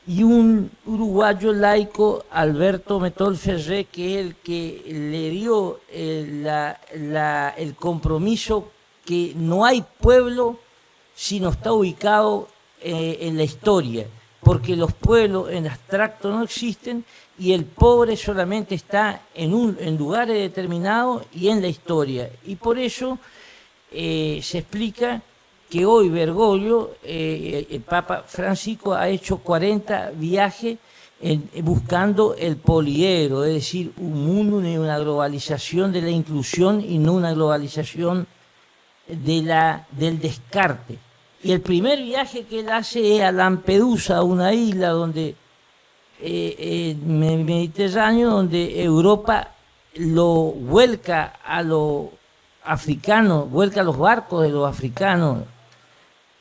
H: y un uruguayo laico, Alberto Metol Ferré, que es el que le dio el compromiso que no hay pueblo si no está ubicado en la historia, porque los pueblos en abstracto no existen y el pobre solamente está en lugares determinados y en la historia. Y por eso se explica que hoy Bergoglio, el Papa Francisco, ha hecho 40 viajes buscando el poliedro, es decir, un mundo y una globalización de la inclusión y no una globalización del descarte. Y el primer viaje que él hace es a Lampedusa, una isla donde Mediterráneo, donde Europa lo vuelca a los africanos, vuelca a los barcos de los africanos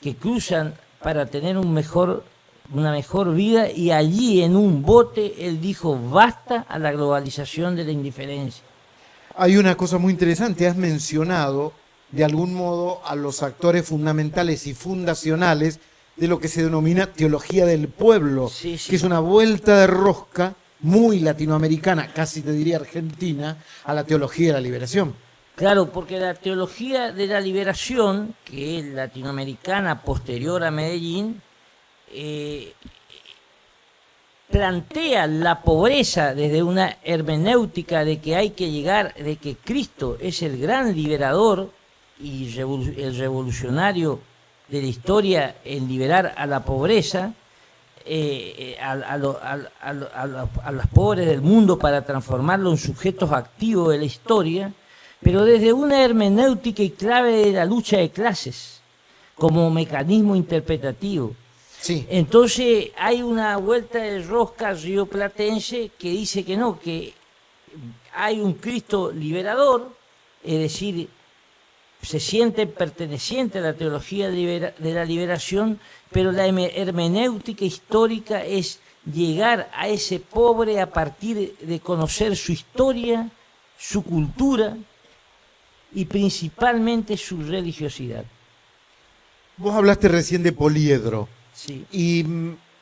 H: que cruzan para tener una mejor vida, y allí en un bote él dijo basta a la globalización de la indiferencia.
E: Hay una cosa muy interesante, has mencionado de algún modo a los actores fundamentales y fundacionales de lo que se denomina teología del pueblo,
H: Sí.
E: que es una vuelta de rosca muy latinoamericana, casi te diría argentina, a la teología de la liberación.
H: Claro, porque la teología de la liberación, que es latinoamericana posterior a Medellín, plantea la pobreza desde una hermenéutica de que hay que llegar, de que Cristo es el gran liberador y el revolucionario de la historia en liberar a la pobreza, a los pobres del mundo, para transformarlos en sujetos activos de la historia, pero desde una hermenéutica y clave de la lucha de clases como mecanismo interpretativo.
E: Sí.
H: Entonces hay una vuelta de rosca rioplatense que dice que no, que hay un Cristo liberador, es decir, se siente perteneciente a la teología de la liberación, pero la hermenéutica histórica es llegar a ese pobre a partir de conocer su historia, su cultura y principalmente su religiosidad.
E: Vos hablaste recién de Poliedro.
H: Sí.
E: Y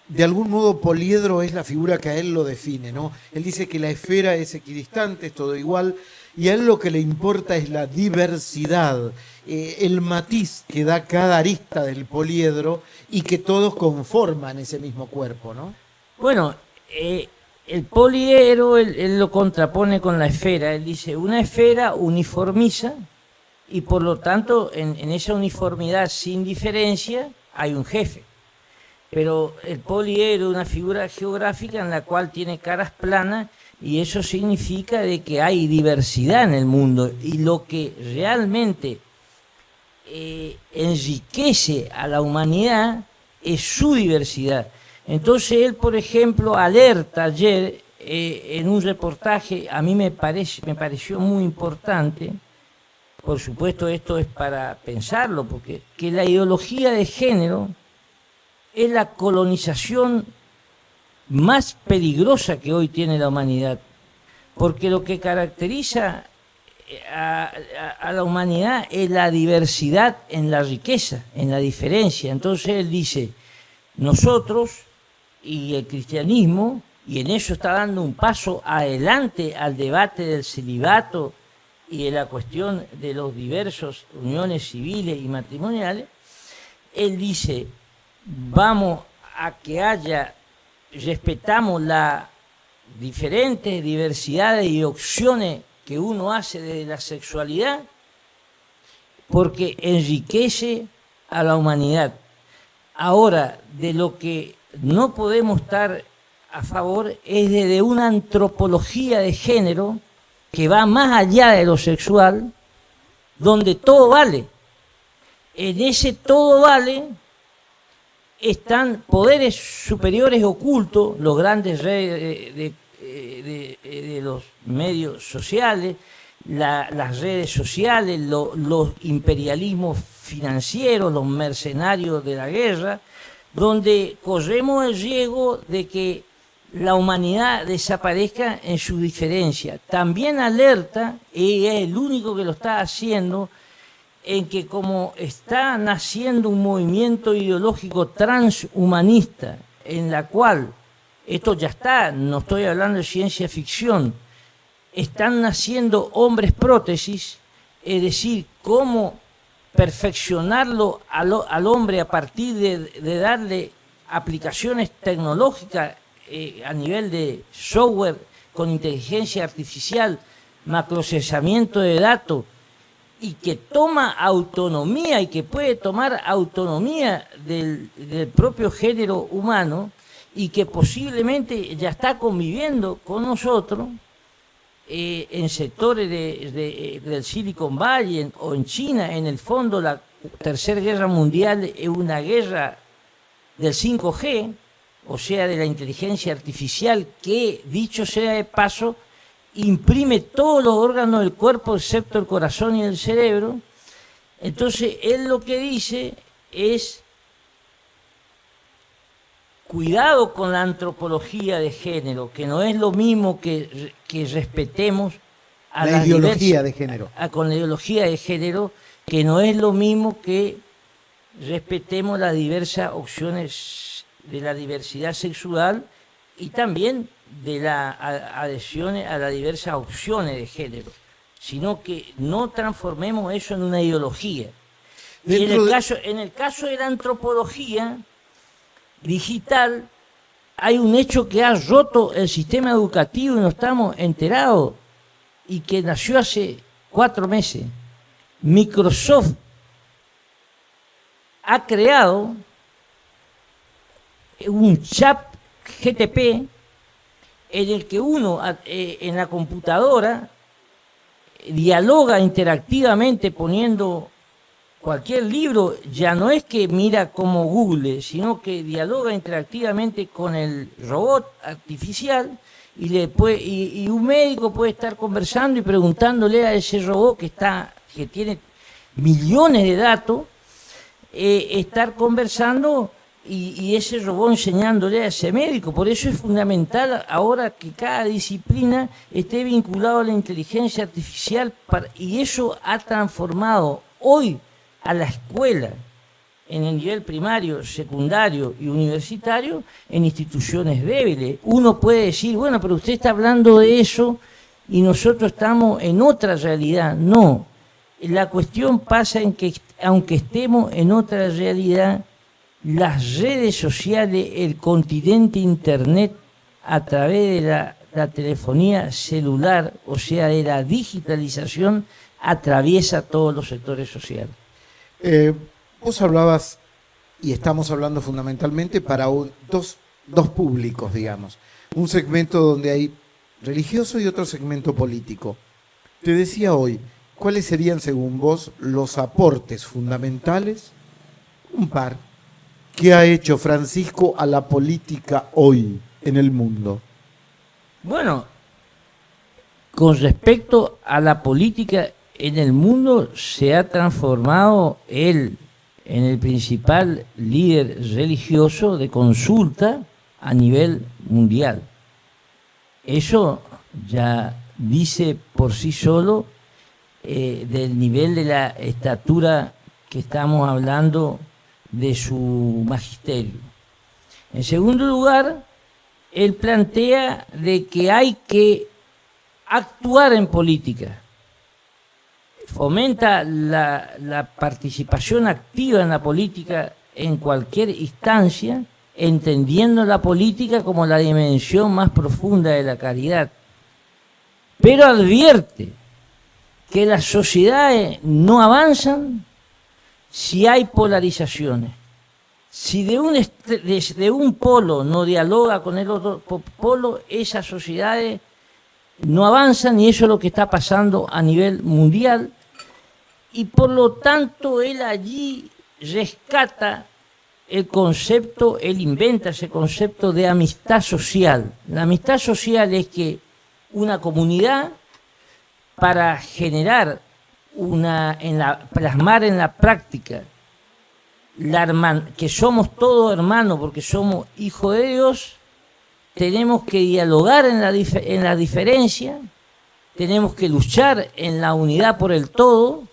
E: de algún modo Poliedro es la figura que a él lo define, ¿no? Él dice que la esfera es equidistante, es todo igual, y a él lo que le importa es la diversidad, el matiz que da cada arista del poliedro y que todos conforman ese mismo cuerpo, ¿no?
H: Bueno, el poliedro él lo contrapone con la esfera. Él dice, una esfera uniformiza y por lo tanto en esa uniformidad sin diferencia hay un jefe. pero el poliedro es una figura geográfica en la cual tiene caras planas y eso significa de que hay diversidad en el mundo y lo que realmente enriquece a la humanidad es su diversidad. Entonces él, por ejemplo, alerta ayer en un reportaje, a mí me pareció muy importante, por supuesto esto es para pensarlo, porque que la ideología de género es la colonización más peligrosa que hoy tiene la humanidad, porque lo que caracteriza a la humanidad es la diversidad en la riqueza, en la diferencia. Entonces él dice, nosotros y el cristianismo, y en eso está dando un paso adelante al debate del celibato y de la cuestión de los diversos uniones civiles y matrimoniales, él dice, vamos a que respetamos las diferentes diversidades y opciones que uno hace de la sexualidad, porque enriquece a la humanidad. Ahora, de lo que no podemos estar a favor es de una antropología de género que va más allá de lo sexual, donde todo vale. En ese todo vale están poderes superiores ocultos, los grandes redes de los medios sociales, las redes sociales, los imperialismos financieros, los mercenarios de la guerra, donde corremos el riesgo de que la humanidad desaparezca en su diferencia. También alerta, y es el único que lo está haciendo, en que como está naciendo un movimiento ideológico transhumanista, en la cual, esto ya está, no estoy hablando de ciencia ficción, están naciendo hombres prótesis, es decir, cómo perfeccionarlo al hombre a partir de darle aplicaciones tecnológicas a nivel de software con inteligencia artificial, macroprocesamiento de datos, y que toma autonomía y que puede tomar autonomía del propio género humano y que posiblemente ya está conviviendo con nosotros en sectores del Silicon Valley o en China. En el fondo, la Tercera Guerra Mundial es una guerra del 5G, o sea, de la inteligencia artificial, que, dicho sea de paso, imprime todos los órganos del cuerpo excepto el corazón y el cerebro. Entonces él lo que dice es cuidado con la antropología de género, que no es lo mismo que respetemos a
E: la ideología de género.
H: Con la ideología de género, que no es lo mismo que respetemos las diversas opciones de la diversidad sexual y también de las adhesiones a las diversas opciones de género, sino que no transformemos eso en una ideología. Y en el caso de la antropología digital, hay un hecho que ha roto el sistema educativo y no estamos enterados, y que nació hace 4 meses. Microsoft ha creado un chat GTP en el que uno en la computadora dialoga interactivamente poniendo cualquier libro. Ya no es que mira como Google, sino que dialoga interactivamente con el robot artificial y un médico puede estar conversando y preguntándole a ese robot que tiene millones de datos, estar conversando y ese robot enseñándole a ese médico. Por eso es fundamental ahora que cada disciplina esté vinculada a la inteligencia artificial, y eso ha transformado hoy a la escuela en el nivel primario, secundario y universitario en instituciones débiles. Uno puede decir, bueno, pero usted está hablando de eso y nosotros estamos en otra realidad. No, la cuestión pasa en que aunque estemos en otra realidad, las redes sociales, el continente Internet, a través de la telefonía celular, o sea, de la digitalización, atraviesa todos los sectores sociales.
E: Vos hablabas y estamos hablando fundamentalmente para dos públicos, digamos. Un segmento donde hay religioso y otro segmento político. Te decía hoy, ¿cuáles serían, según vos, los aportes fundamentales, un par, que ha hecho Francisco a la política hoy en el mundo?
H: Bueno, con respecto a la política en el mundo, se ha transformado él en el principal líder religioso de consulta a nivel mundial. Eso ya dice por sí solo del nivel de la estatura que estamos hablando de su magisterio. En segundo lugar, él plantea de que hay que actuar en política. Fomenta la participación activa en la política en cualquier instancia, entendiendo la política como la dimensión más profunda de la caridad. Pero advierte que las sociedades no avanzan si hay polarizaciones. Si de un polo no dialoga con el otro polo, esas sociedades no avanzan, y eso es lo que está pasando a nivel mundial. Y por lo tanto él allí rescata el concepto, él inventa ese concepto de amistad social. La amistad social es que una comunidad, para generar plasmar en la práctica que somos todos hermanos porque somos hijos de Dios, tenemos que dialogar en la diferencia, tenemos que luchar en la unidad por el todo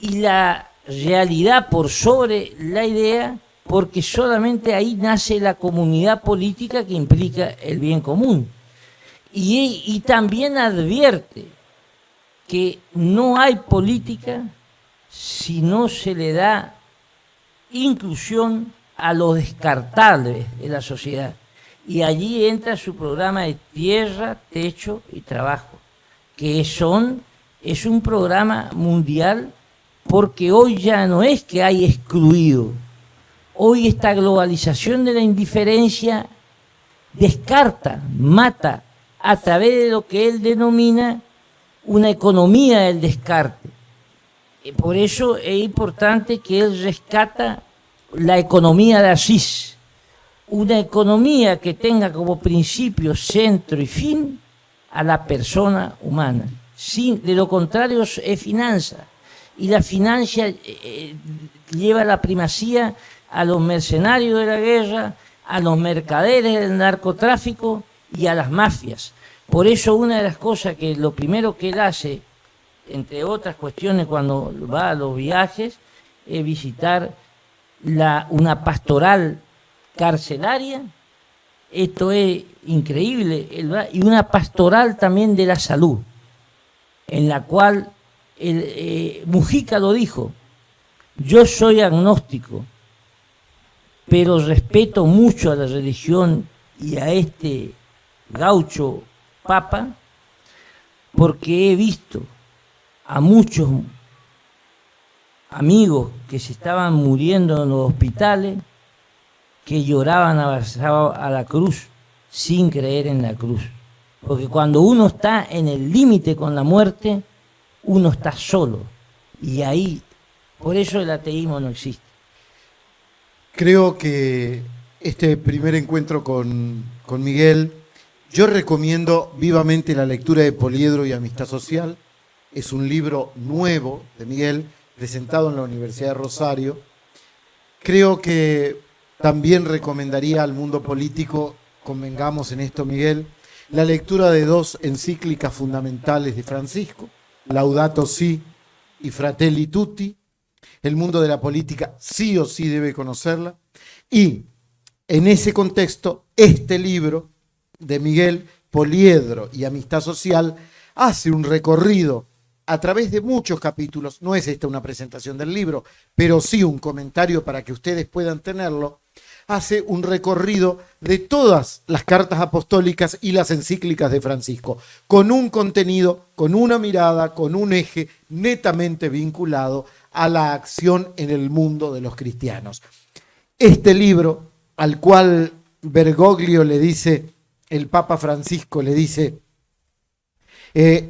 H: y la realidad por sobre la idea, porque solamente ahí nace la comunidad política que implica el bien común. Y también advierte que no hay política si no se le da inclusión a los descartables de la sociedad. Y allí entra su programa de tierra, techo y trabajo, que es un programa mundial, porque hoy ya no es que hay excluido. Hoy esta globalización de la indiferencia descarta, mata, a través de lo que él denomina una economía del descarte. Por eso es importante que él rescata la economía de Asís, una economía que tenga como principio, centro y fin a la persona humana. De lo contrario es finanza, y la finanza lleva la primacía a los mercenarios de la guerra, a los mercaderes del narcotráfico y a las mafias. Por eso una de las cosas que lo primero que él hace, entre otras cuestiones cuando va a los viajes, es visitar una pastoral carcelaria. Esto es increíble. Y una pastoral también de la salud, en la cual Mujica lo dijo: yo soy agnóstico, pero respeto mucho a la religión y a este gaucho papa, porque he visto a muchos amigos que se estaban muriendo en los hospitales, que lloraban abrazados a la cruz sin creer en la cruz. Porque cuando uno está en el límite con la muerte, uno está solo. Y ahí, por eso el ateísmo no existe.
E: Creo que este primer encuentro con Miguel, yo recomiendo vivamente la lectura de Poliedro y Amistad Social. Es un libro nuevo de Miguel, presentado en la Universidad de Rosario. Creo que también recomendaría al mundo político, convengamos en esto, Miguel, la lectura de dos encíclicas fundamentales de Francisco, Laudato Si y Fratelli Tutti. El mundo de la política sí o sí debe conocerla. Y en ese contexto, este libro de Miguel, Poliedro y Amistad Social, hace un recorrido a través de muchos capítulos. No es esta una presentación del libro, pero sí un comentario para que ustedes puedan tenerlo. Hace un recorrido de todas las cartas apostólicas y las encíclicas de Francisco, con un contenido, con una mirada, con un eje netamente vinculado a la acción en el mundo de los cristianos. este libro, al cual Bergoglio le dice, el Papa Francisco le dice,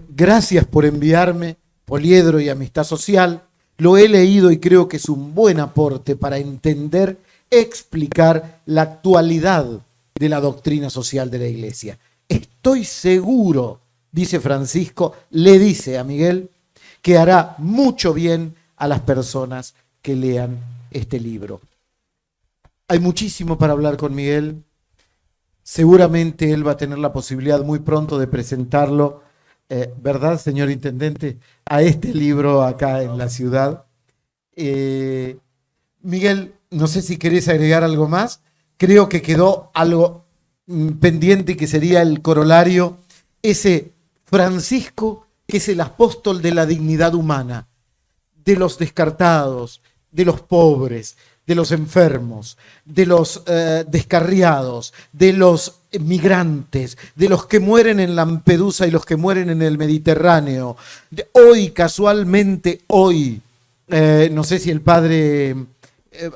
E: gracias por enviarme Poliedro y Amistad Social, lo he leído y creo que es un buen aporte para entender, explicar la actualidad de la doctrina social de la Iglesia. Estoy seguro, dice Francisco, le dice a Miguel, que hará mucho bien a las personas que lean este libro. Hay muchísimo para hablar con Miguel. Seguramente él va a tener la posibilidad muy pronto de presentarlo, ¿verdad, señor Intendente?, a este libro acá en la ciudad. Miguel, no sé si querés agregar algo más. Creo que quedó algo pendiente que sería el corolario, ese Francisco que es el apóstol de la dignidad humana, de los descartados, de los pobres, de los enfermos, de los descarriados, de los migrantes, de los que mueren en Lampedusa y los que mueren en el Mediterráneo. Hoy, casualmente, hoy, no sé si el padre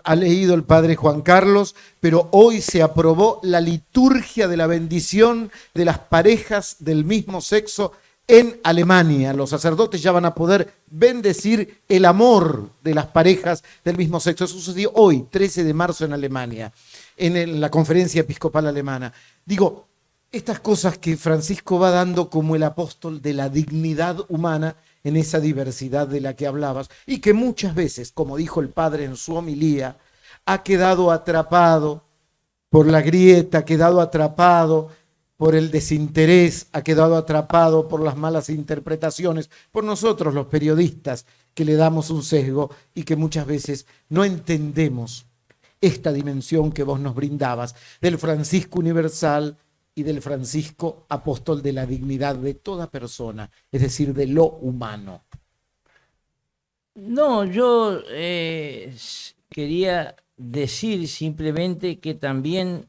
E: ha leído el padre Juan Carlos, pero hoy se aprobó la liturgia de la bendición de las parejas del mismo sexo en Alemania. Los sacerdotes ya van a poder bendecir el amor de las parejas del mismo sexo. Eso sucedió hoy, 13 de marzo, en Alemania, en la Conferencia Episcopal Alemana. Digo, estas cosas que Francisco va dando como el apóstol de la dignidad humana en esa diversidad de la que hablabas, y que muchas veces, como dijo el padre en su homilía, ha quedado atrapado por la grieta, ha quedado atrapado por el desinterés, ha quedado atrapado por las malas interpretaciones, por nosotros los periodistas que le damos un sesgo y que muchas veces no entendemos esta dimensión que vos nos brindabas del Francisco universal y del Francisco apóstol de la dignidad de toda persona, es decir, de lo humano.
H: No, yo quería decir simplemente que también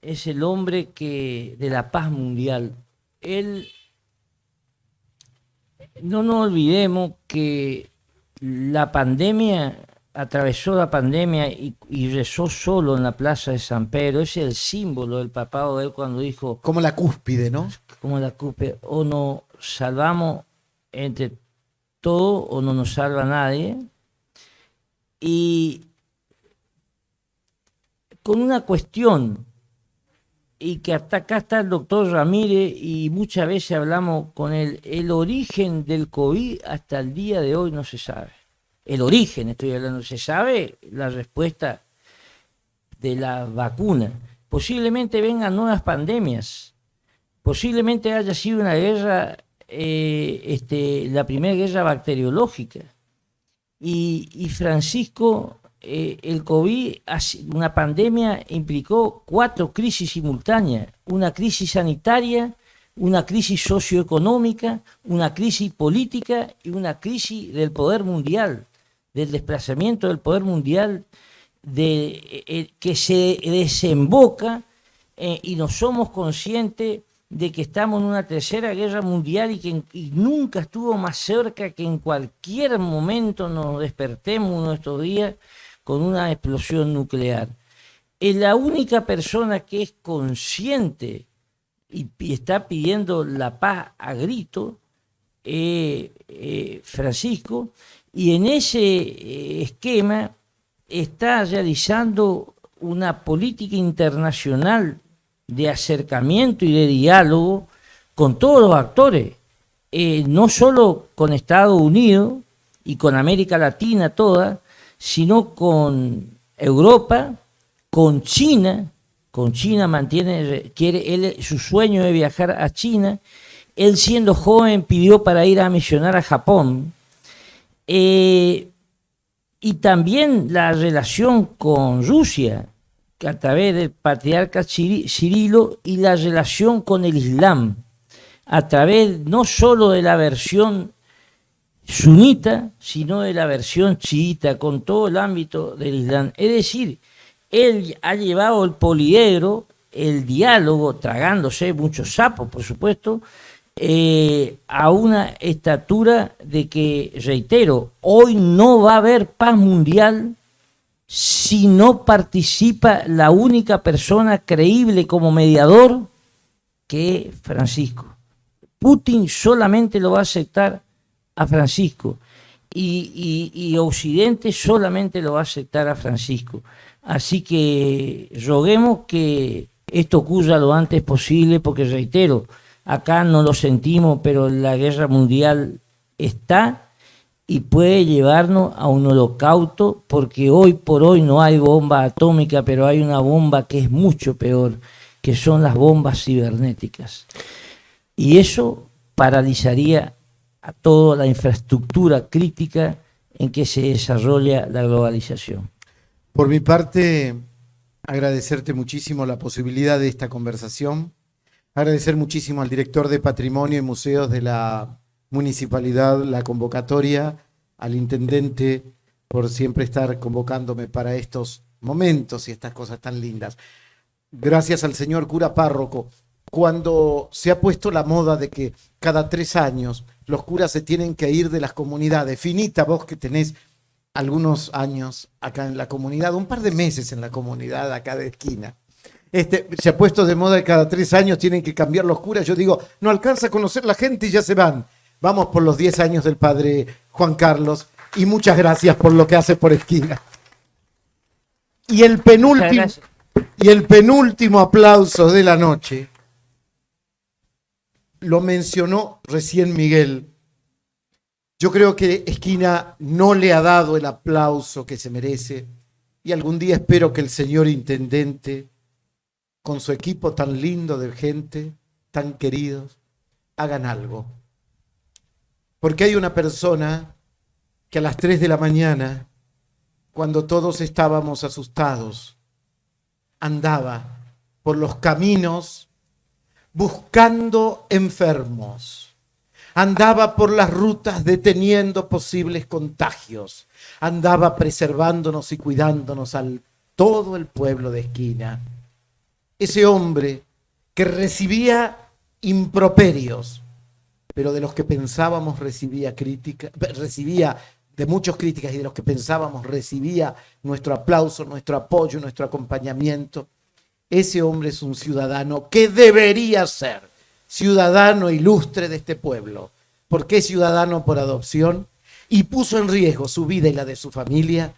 H: es el hombre de la paz mundial. Él, no nos olvidemos que la pandemia, atravesó la pandemia y rezó solo en la plaza de San Pedro. Es el símbolo del papado de él cuando dijo...
E: Como la cúspide, ¿no?
H: Como la cúspide. O nos salvamos entre todos o no nos salva nadie. Y con una cuestión, y que hasta acá está el doctor Ramírez y muchas veces hablamos con él, el origen del COVID hasta el día de hoy no se sabe. El origen, estoy hablando, se sabe la respuesta de la vacuna. Posiblemente vengan nuevas pandemias, posiblemente haya sido una guerra, la primera guerra bacteriológica. Y Francisco, el COVID, una pandemia, implicó 4 crisis simultáneas: una crisis sanitaria, una crisis socioeconómica, una crisis política y una crisis del poder mundial, del desplazamiento del poder mundial, que se desemboca y no somos conscientes de que estamos en una tercera guerra mundial y nunca estuvo más cerca que en cualquier momento nos despertemos uno de estos días con una explosión nuclear. Es la única persona que es consciente y está pidiendo la paz a grito, Francisco, y en ese esquema está realizando una política internacional de acercamiento y de diálogo con todos los actores, no solo con Estados Unidos y con América Latina toda, sino con Europa, con China. Con China su sueño de viajar a China. Él, siendo joven, pidió para ir a misionar a Japón. Y también la relación con Rusia, que a través del patriarca Cirilo, y la relación con el Islam, a través no solo de la versión sunita, sino de la versión chiita, con todo el ámbito del Islam. Es decir, él ha llevado el poliedro, el diálogo, tragándose muchos sapos, por supuesto, a una estatura de que, reitero, hoy no va a haber paz mundial si no participa la única persona creíble como mediador, que es Francisco. Putin solamente lo va a aceptar a Francisco y Occidente solamente lo va a aceptar a Francisco. Así que roguemos que esto ocurra lo antes posible, porque reitero, acá no lo sentimos, pero la guerra mundial está y puede llevarnos a un holocausto, porque hoy por hoy no hay bomba atómica, pero hay una bomba que es mucho peor, que son las bombas cibernéticas. Y eso paralizaría a toda la infraestructura crítica en que se desarrolla la globalización.
E: Por mi parte, agradecerte muchísimo la posibilidad de esta conversación, agradecer muchísimo al director de Patrimonio y Museos de la Municipalidad la convocatoria, al intendente por siempre estar convocándome para estos momentos y estas cosas tan lindas. Gracias al señor cura párroco. Cuando se ha puesto la moda de que cada 3 años los curas se tienen que ir de las comunidades, Finita, vos que tenés algunos años acá en la comunidad, un par de meses en la comunidad acá de esquina, se ha puesto de moda que cada 3 años tienen que cambiar los curas. Yo digo, no alcanza a conocer la gente y ya se van. Vamos por los 10 años del padre Juan Carlos y muchas gracias por lo que hace por esquina. Y el penúltimo aplauso de la noche lo mencionó recién Miguel. Yo creo que Esquina no le ha dado el aplauso que se merece y algún día espero que el señor intendente, con su equipo tan lindo de gente, tan queridos, hagan algo. Porque hay una persona que a las 3 de la mañana, cuando todos estábamos asustados, andaba por los caminos buscando enfermos, andaba por las rutas deteniendo posibles contagios, andaba preservándonos y cuidándonos al todo el pueblo de Esquina. Ese hombre que recibía improperios, pero de los que pensábamos recibía crítica, recibía de muchas críticas y de los que pensábamos recibía nuestro aplauso, nuestro apoyo, nuestro acompañamiento. Ese hombre es un ciudadano que debería ser ciudadano ilustre de este pueblo, porque es ciudadano por adopción y puso en riesgo su vida y la de su familia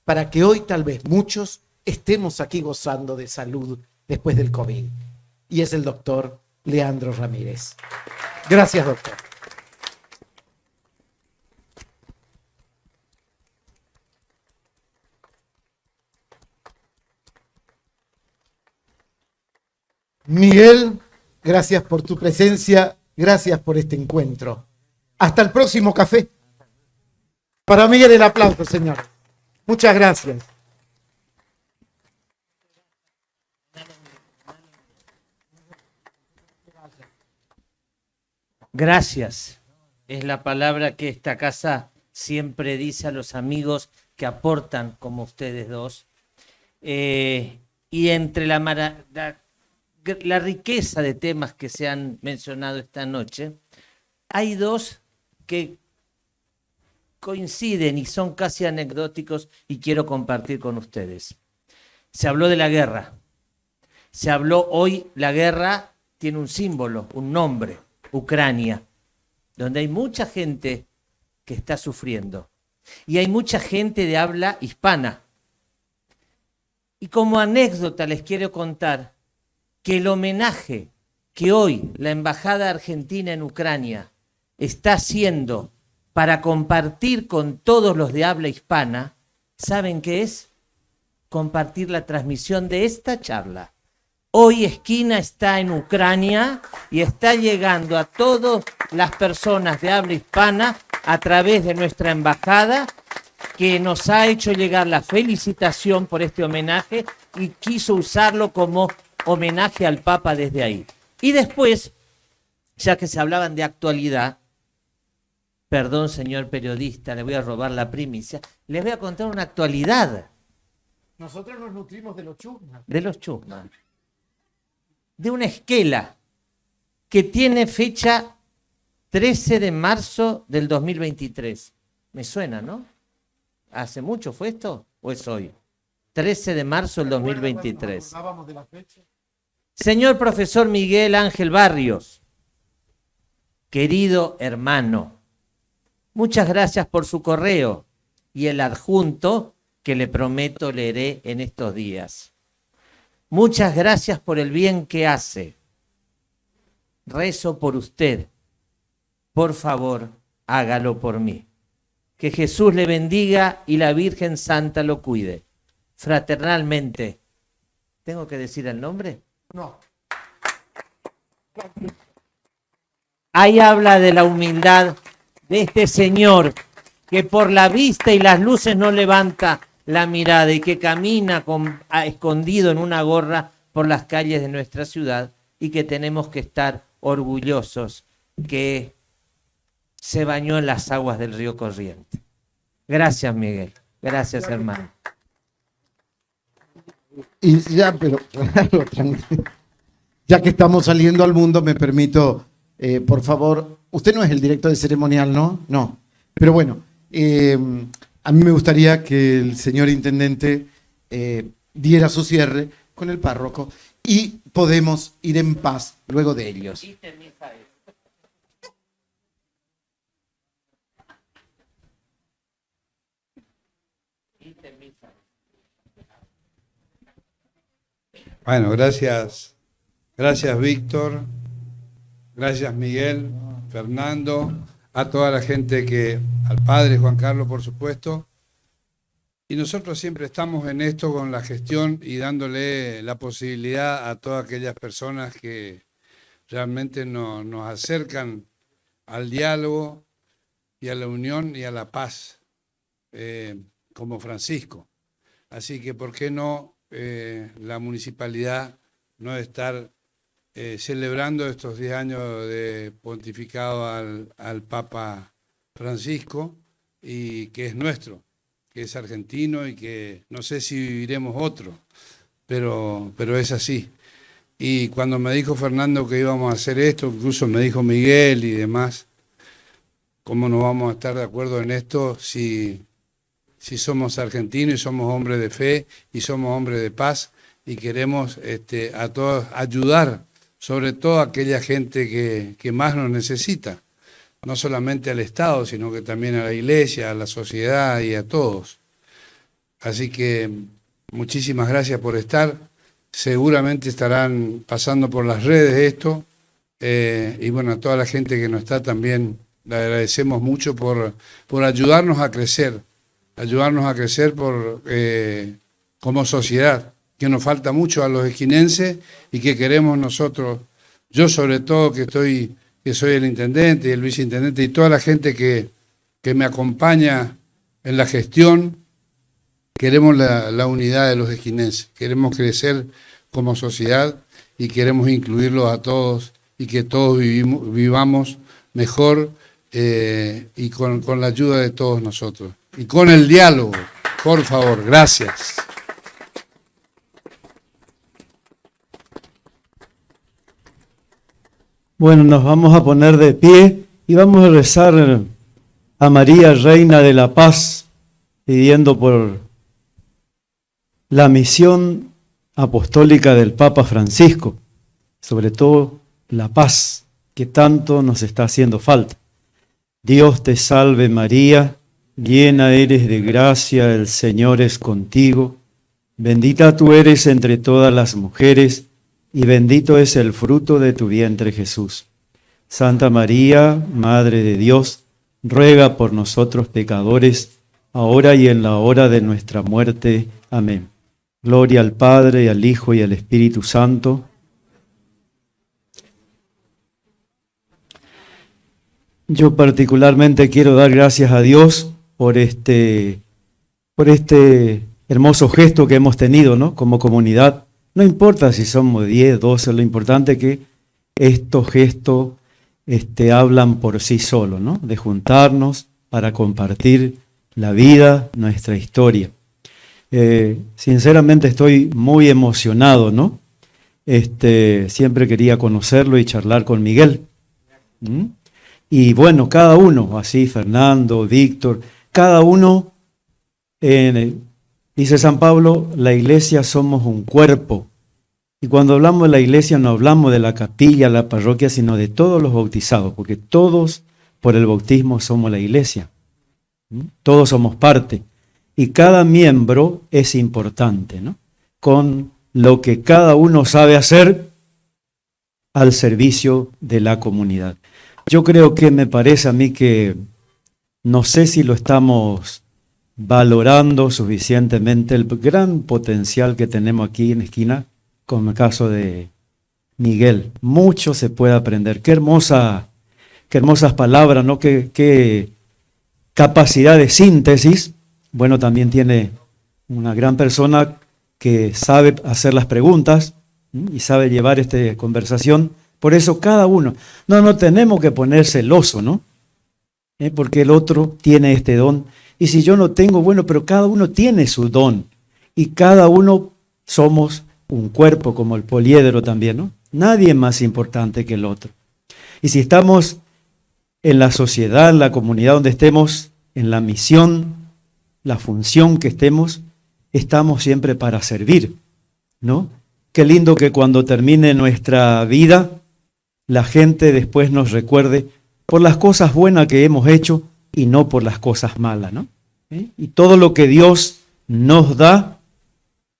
E: para que hoy tal vez muchos estemos aquí gozando de salud después del COVID. Y es el doctor Leandro Ramírez. Gracias, doctor. Miguel, gracias por tu presencia, gracias por este encuentro. Hasta el próximo café. Para Miguel el aplauso, señor. Muchas gracias.
A: Gracias. Es la palabra que esta casa siempre dice a los amigos que aportan como ustedes dos. Y entre la riqueza de temas que se han mencionado esta noche, hay dos que coinciden y son casi anecdóticos y quiero compartir con ustedes. Se habló de la guerra. Se habló hoy, la guerra tiene un símbolo, un nombre, Ucrania, donde hay mucha gente que está sufriendo y hay mucha gente de habla hispana. Y como anécdota les quiero contar que el homenaje que hoy la Embajada Argentina en Ucrania está haciendo para compartir con todos los de habla hispana, ¿saben qué es? Compartir la transmisión de esta charla. Hoy Esquina está en Ucrania y está llegando a todas las personas de habla hispana a través de nuestra embajada, que nos ha hecho llegar la felicitación por este homenaje y quiso usarlo como homenaje al Papa desde ahí. Y después, ya que se hablaban de actualidad, perdón señor periodista, le voy a robar la primicia, les voy a contar una actualidad.
E: Nosotros nos nutrimos de los chusmas.
A: De los chusmas. De una esquela que tiene fecha 13 de marzo del 2023. Me suena, ¿no? ¿Hace mucho fue esto o es hoy? 13 de marzo del 2023. Señor profesor Miguel Ángel Barrios, querido hermano, muchas gracias por su correo y el adjunto que le prometo leeré en estos días. Muchas gracias por el bien que hace. Rezo por usted. Por favor, hágalo por mí. Que Jesús le bendiga y la Virgen Santa lo cuide. Fraternalmente. ¿Tengo que decir el nombre?
E: No.
A: Ahí habla de la humildad de este señor que por la vista y las luces no levanta la mirada y que camina escondido en una gorra por las calles de nuestra ciudad y que tenemos que estar orgullosos que se bañó en las aguas del río Corriente. Gracias, Miguel. Gracias, hermano.
I: Y ya, pero claro, tranquilo. Ya que estamos saliendo al mundo, me permito, por favor, usted no es el director de ceremonial, ¿no? No. Pero bueno, a mí me gustaría que el señor intendente diera su cierre con el párroco y podemos ir en paz luego de ellos.
J: Bueno, gracias Víctor, gracias Miguel, Fernando, a toda la gente al padre Juan Carlos, por supuesto. Y nosotros siempre estamos en esto con la gestión y dándole la posibilidad a todas aquellas personas que realmente nos acercan al diálogo y a la unión y a la paz, como Francisco. Así que, ¿por qué no la municipalidad no estar celebrando estos 10 años de pontificado al Papa Francisco, y que es nuestro, que es argentino y que no sé si viviremos otro, pero es así. Y cuando me dijo Fernando que íbamos a hacer esto, incluso me dijo Miguel y demás, ¿cómo no vamos a estar de acuerdo en esto si somos argentinos y somos hombres de fe y somos hombres de paz y queremos a todos ayudar, sobre todo a aquella gente que más nos necesita, no solamente al Estado, sino que también a la Iglesia, a la sociedad y a todos. Así que muchísimas gracias por estar. Seguramente estarán pasando por las redes esto, y bueno, a toda la gente que nos está también, le agradecemos mucho por ayudarnos a crecer como sociedad, que nos falta mucho a los esquinenses y que queremos nosotros, yo sobre todo que soy el intendente y el viceintendente y toda la gente que me acompaña en la gestión, queremos la unidad de los esquinenses, queremos crecer como sociedad y queremos incluirlos a todos y que todos vivamos mejor, y con la ayuda de todos nosotros. Y con el diálogo, por favor. Gracias.
F: Bueno, nos vamos a poner de pie y vamos a rezar a María, Reina de la Paz, pidiendo por la misión apostólica del Papa Francisco, sobre todo la paz que tanto nos está haciendo falta. Dios te salve María, llena eres de gracia, el Señor es contigo, bendita tú eres entre todas las mujeres, y bendito es el fruto de tu vientre Jesús. Santa María, Madre de Dios, ruega por nosotros pecadores, ahora y en la hora de nuestra muerte. Amén. Gloria al Padre, y al Hijo, y al Espíritu Santo. Yo particularmente quiero dar gracias a Dios por este hermoso gesto que hemos tenido, ¿no? Como comunidad. No importa si somos 10, 12, lo importante es que estos gestos hablan por sí solos, ¿no? De juntarnos para compartir la vida, nuestra historia. Sinceramente estoy muy emocionado, ¿no? Siempre quería conocerlo y charlar con Miguel. Y bueno, cada uno, así Fernando, Víctor, cada uno en Dice San Pablo, la iglesia somos un cuerpo. Y cuando hablamos de la iglesia no hablamos de la capilla, la parroquia, sino de todos los bautizados, porque todos por el bautismo somos la iglesia. Todos somos parte. Y cada miembro es importante, ¿no? Con lo que cada uno sabe hacer al servicio de la comunidad. Yo creo que me parece a mí que no sé si lo estamos valorando suficientemente el gran potencial que tenemos aquí en Esquina, como el caso de Miguel. Mucho se puede aprender. Qué hermosas palabras, ¿no? Qué capacidad de síntesis. Bueno, también tiene una gran persona que sabe hacer las preguntas y sabe llevar esta conversación. Por eso cada uno, no tenemos que poner celoso, ¿no? Porque el otro tiene este don. Y si yo no tengo, bueno, pero cada uno tiene su don. Y cada uno somos un cuerpo, como el poliedro también, ¿no? Nadie es más importante que el otro. Y si estamos en la sociedad, en la comunidad donde estemos, en la misión, la función que estemos, estamos siempre para servir, ¿no? Qué lindo que cuando termine nuestra vida, la gente después nos recuerde por las cosas buenas que hemos hecho y no por las cosas malas, ¿no? Y todo lo que Dios nos da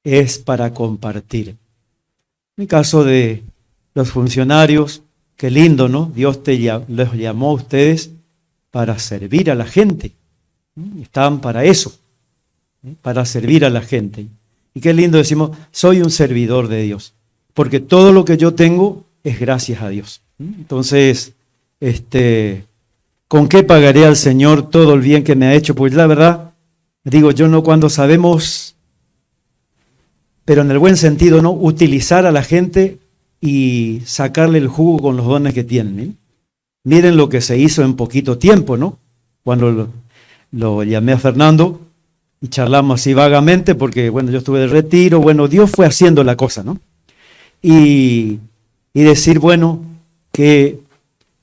F: es para compartir. En el caso de los funcionarios, qué lindo, ¿no? Dios los llamó a ustedes para servir a la gente. Estaban para eso, para servir a la gente. Y qué lindo decimos, soy un servidor de Dios, porque todo lo que yo tengo es gracias a Dios. Entonces, ¿con qué pagaré al Señor todo el bien que me ha hecho? Pues la verdad, digo yo, no, cuando sabemos, pero en el buen sentido, ¿no? Utilizar a la gente y sacarle el jugo con los dones que tienen, ¿eh? Miren lo que se hizo en poquito tiempo, ¿no? Cuando lo llamé a Fernando y charlamos así vagamente, porque bueno, yo estuve de retiro, bueno, Dios fue haciendo la cosa, ¿no? Y decir, bueno, que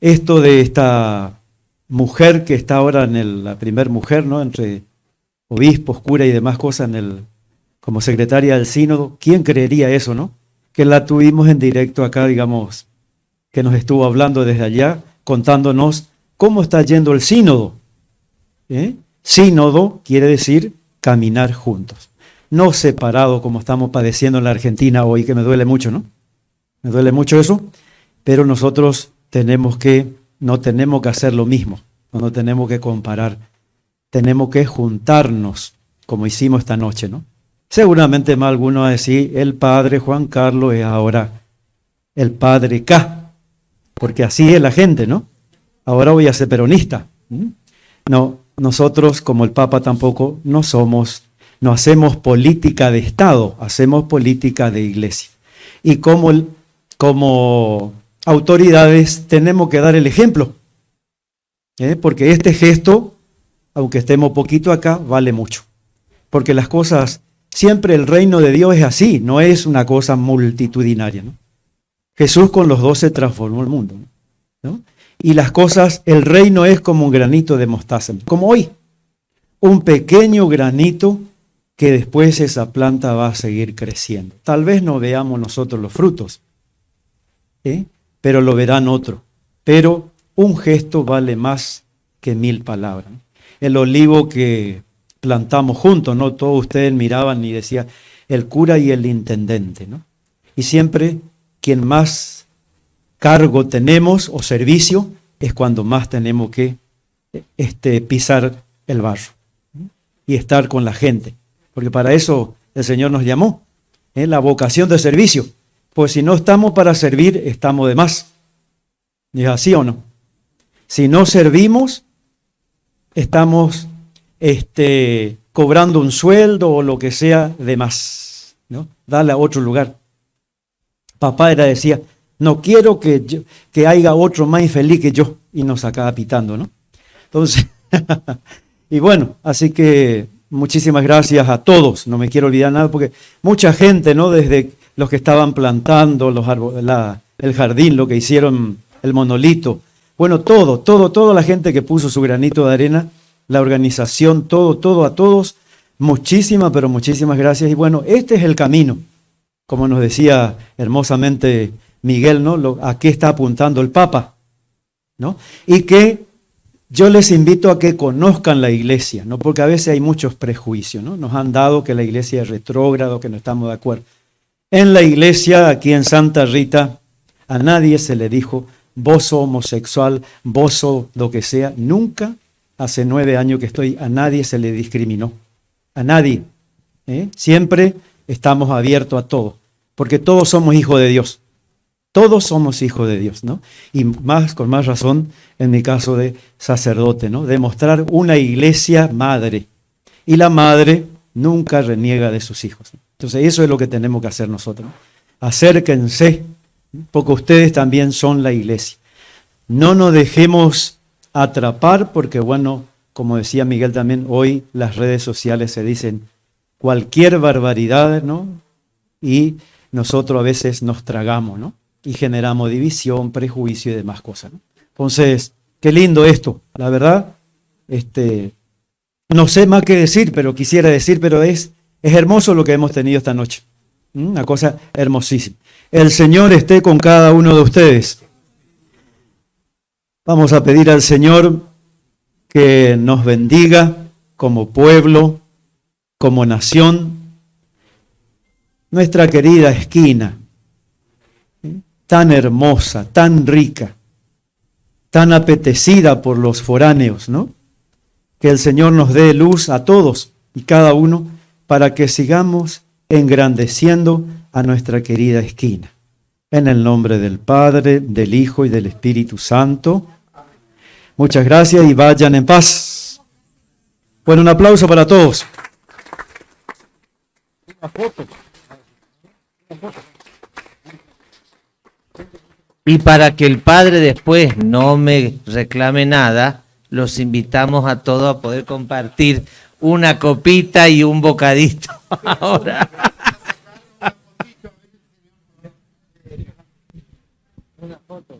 F: esto de esta mujer que está ahora la primer mujer, ¿no? Entre obispos, cura y demás cosas como secretaria del sínodo, ¿quién creería eso, no? Que la tuvimos en directo acá, digamos, que nos estuvo hablando desde allá, contándonos cómo está yendo el sínodo. Sínodo quiere decir caminar juntos, no separado como estamos padeciendo en la Argentina hoy, que me duele mucho, ¿no? Me duele mucho eso, pero nosotros no tenemos que hacer lo mismo, no tenemos que comparar, tenemos que juntarnos, como hicimos esta noche, ¿no? Seguramente más alguno va a decir, el padre Juan Carlos es ahora el padre K, porque así es la gente, ¿no? Ahora voy a ser peronista. No, nosotros como el Papa tampoco no hacemos política de Estado, hacemos política de iglesia. Y como autoridades tenemos que dar el ejemplo, porque este gesto, aunque estemos poquito acá, vale mucho. Porque las cosas, siempre el reino de Dios es así, no es una cosa multitudinaria, ¿no? Jesús con los 12 transformó el mundo, ¿no? Y las cosas, el reino es como un granito de mostaza, como hoy, un pequeño granito que después esa planta va a seguir creciendo. Tal vez no veamos nosotros los frutos, pero lo verán otros. Pero un gesto vale más que 1000 palabras. El olivo que plantamos juntos, ¿no? Todos ustedes miraban y decían, el cura y el intendente, ¿no? Y siempre quien más cargo tenemos o servicio es cuando más tenemos que pisar el barro y estar con la gente, porque para eso el Señor nos llamó, la vocación de servicio. Pues si no estamos para servir, estamos de más. ¿Es así o no? Si no servimos, estamos cobrando un sueldo o lo que sea de más, ¿no? Dale a otro lugar. Papá decía, no quiero que haya otro más infeliz que yo, y nos sacaba pitando, ¿no? Entonces, y bueno, así que muchísimas gracias a todos, no me quiero olvidar nada, porque mucha gente, ¿no? Desde los que estaban plantando el jardín, lo que hicieron, el monolito, bueno, toda la gente que puso su granito de arena, la organización, todo, a todos, Muchísimas, pero muchísimas gracias. Y bueno, este es el camino, como nos decía hermosamente Miguel, ¿no? ¿A qué está apuntando el Papa? ¿No? Y que yo les invito a que conozcan la iglesia, ¿no? Porque a veces hay muchos prejuicios, ¿no? Nos han dado que la iglesia es retrógrada, que no estamos de acuerdo. En la iglesia, aquí en Santa Rita, a nadie se le dijo, vos sos homosexual, vos sos lo que sea. Nunca, hace 9 años que estoy, a nadie se le discriminó. A nadie. Siempre estamos abiertos a todo, porque todos somos hijos de Dios. Todos somos hijos de Dios, ¿no? Y más, con más razón, en mi caso de sacerdote, ¿no? Demostrar una iglesia madre. Y la madre nunca reniega de sus hijos, ¿no? Entonces, eso es lo que tenemos que hacer nosotros, ¿no? Acérquense, porque ustedes también son la iglesia. No nos dejemos atrapar, porque bueno, como decía Miguel también, hoy las redes sociales se dicen cualquier barbaridad, ¿no? Y nosotros a veces nos tragamos, ¿no? Y generamos división, prejuicio y demás cosas, ¿no? Entonces, qué lindo esto, la verdad. No sé más qué decir, pero quisiera decir, pero es hermoso lo que hemos tenido esta noche. Una cosa hermosísima. El Señor esté con cada uno de ustedes. Vamos a pedir al Señor que nos bendiga como pueblo, como nación. Nuestra querida esquina, tan hermosa, tan rica, tan apetecida por los foráneos, ¿no? Que el Señor nos dé luz a todos y cada uno para que sigamos engrandeciendo a nuestra querida esquina. En el nombre del Padre, del Hijo y del Espíritu Santo. Muchas gracias y vayan en paz. Bueno, un aplauso para todos.
A: Y para que el Padre después no me reclame nada, los invitamos a todos a poder compartir una copita y un bocadito ahora. Una foto.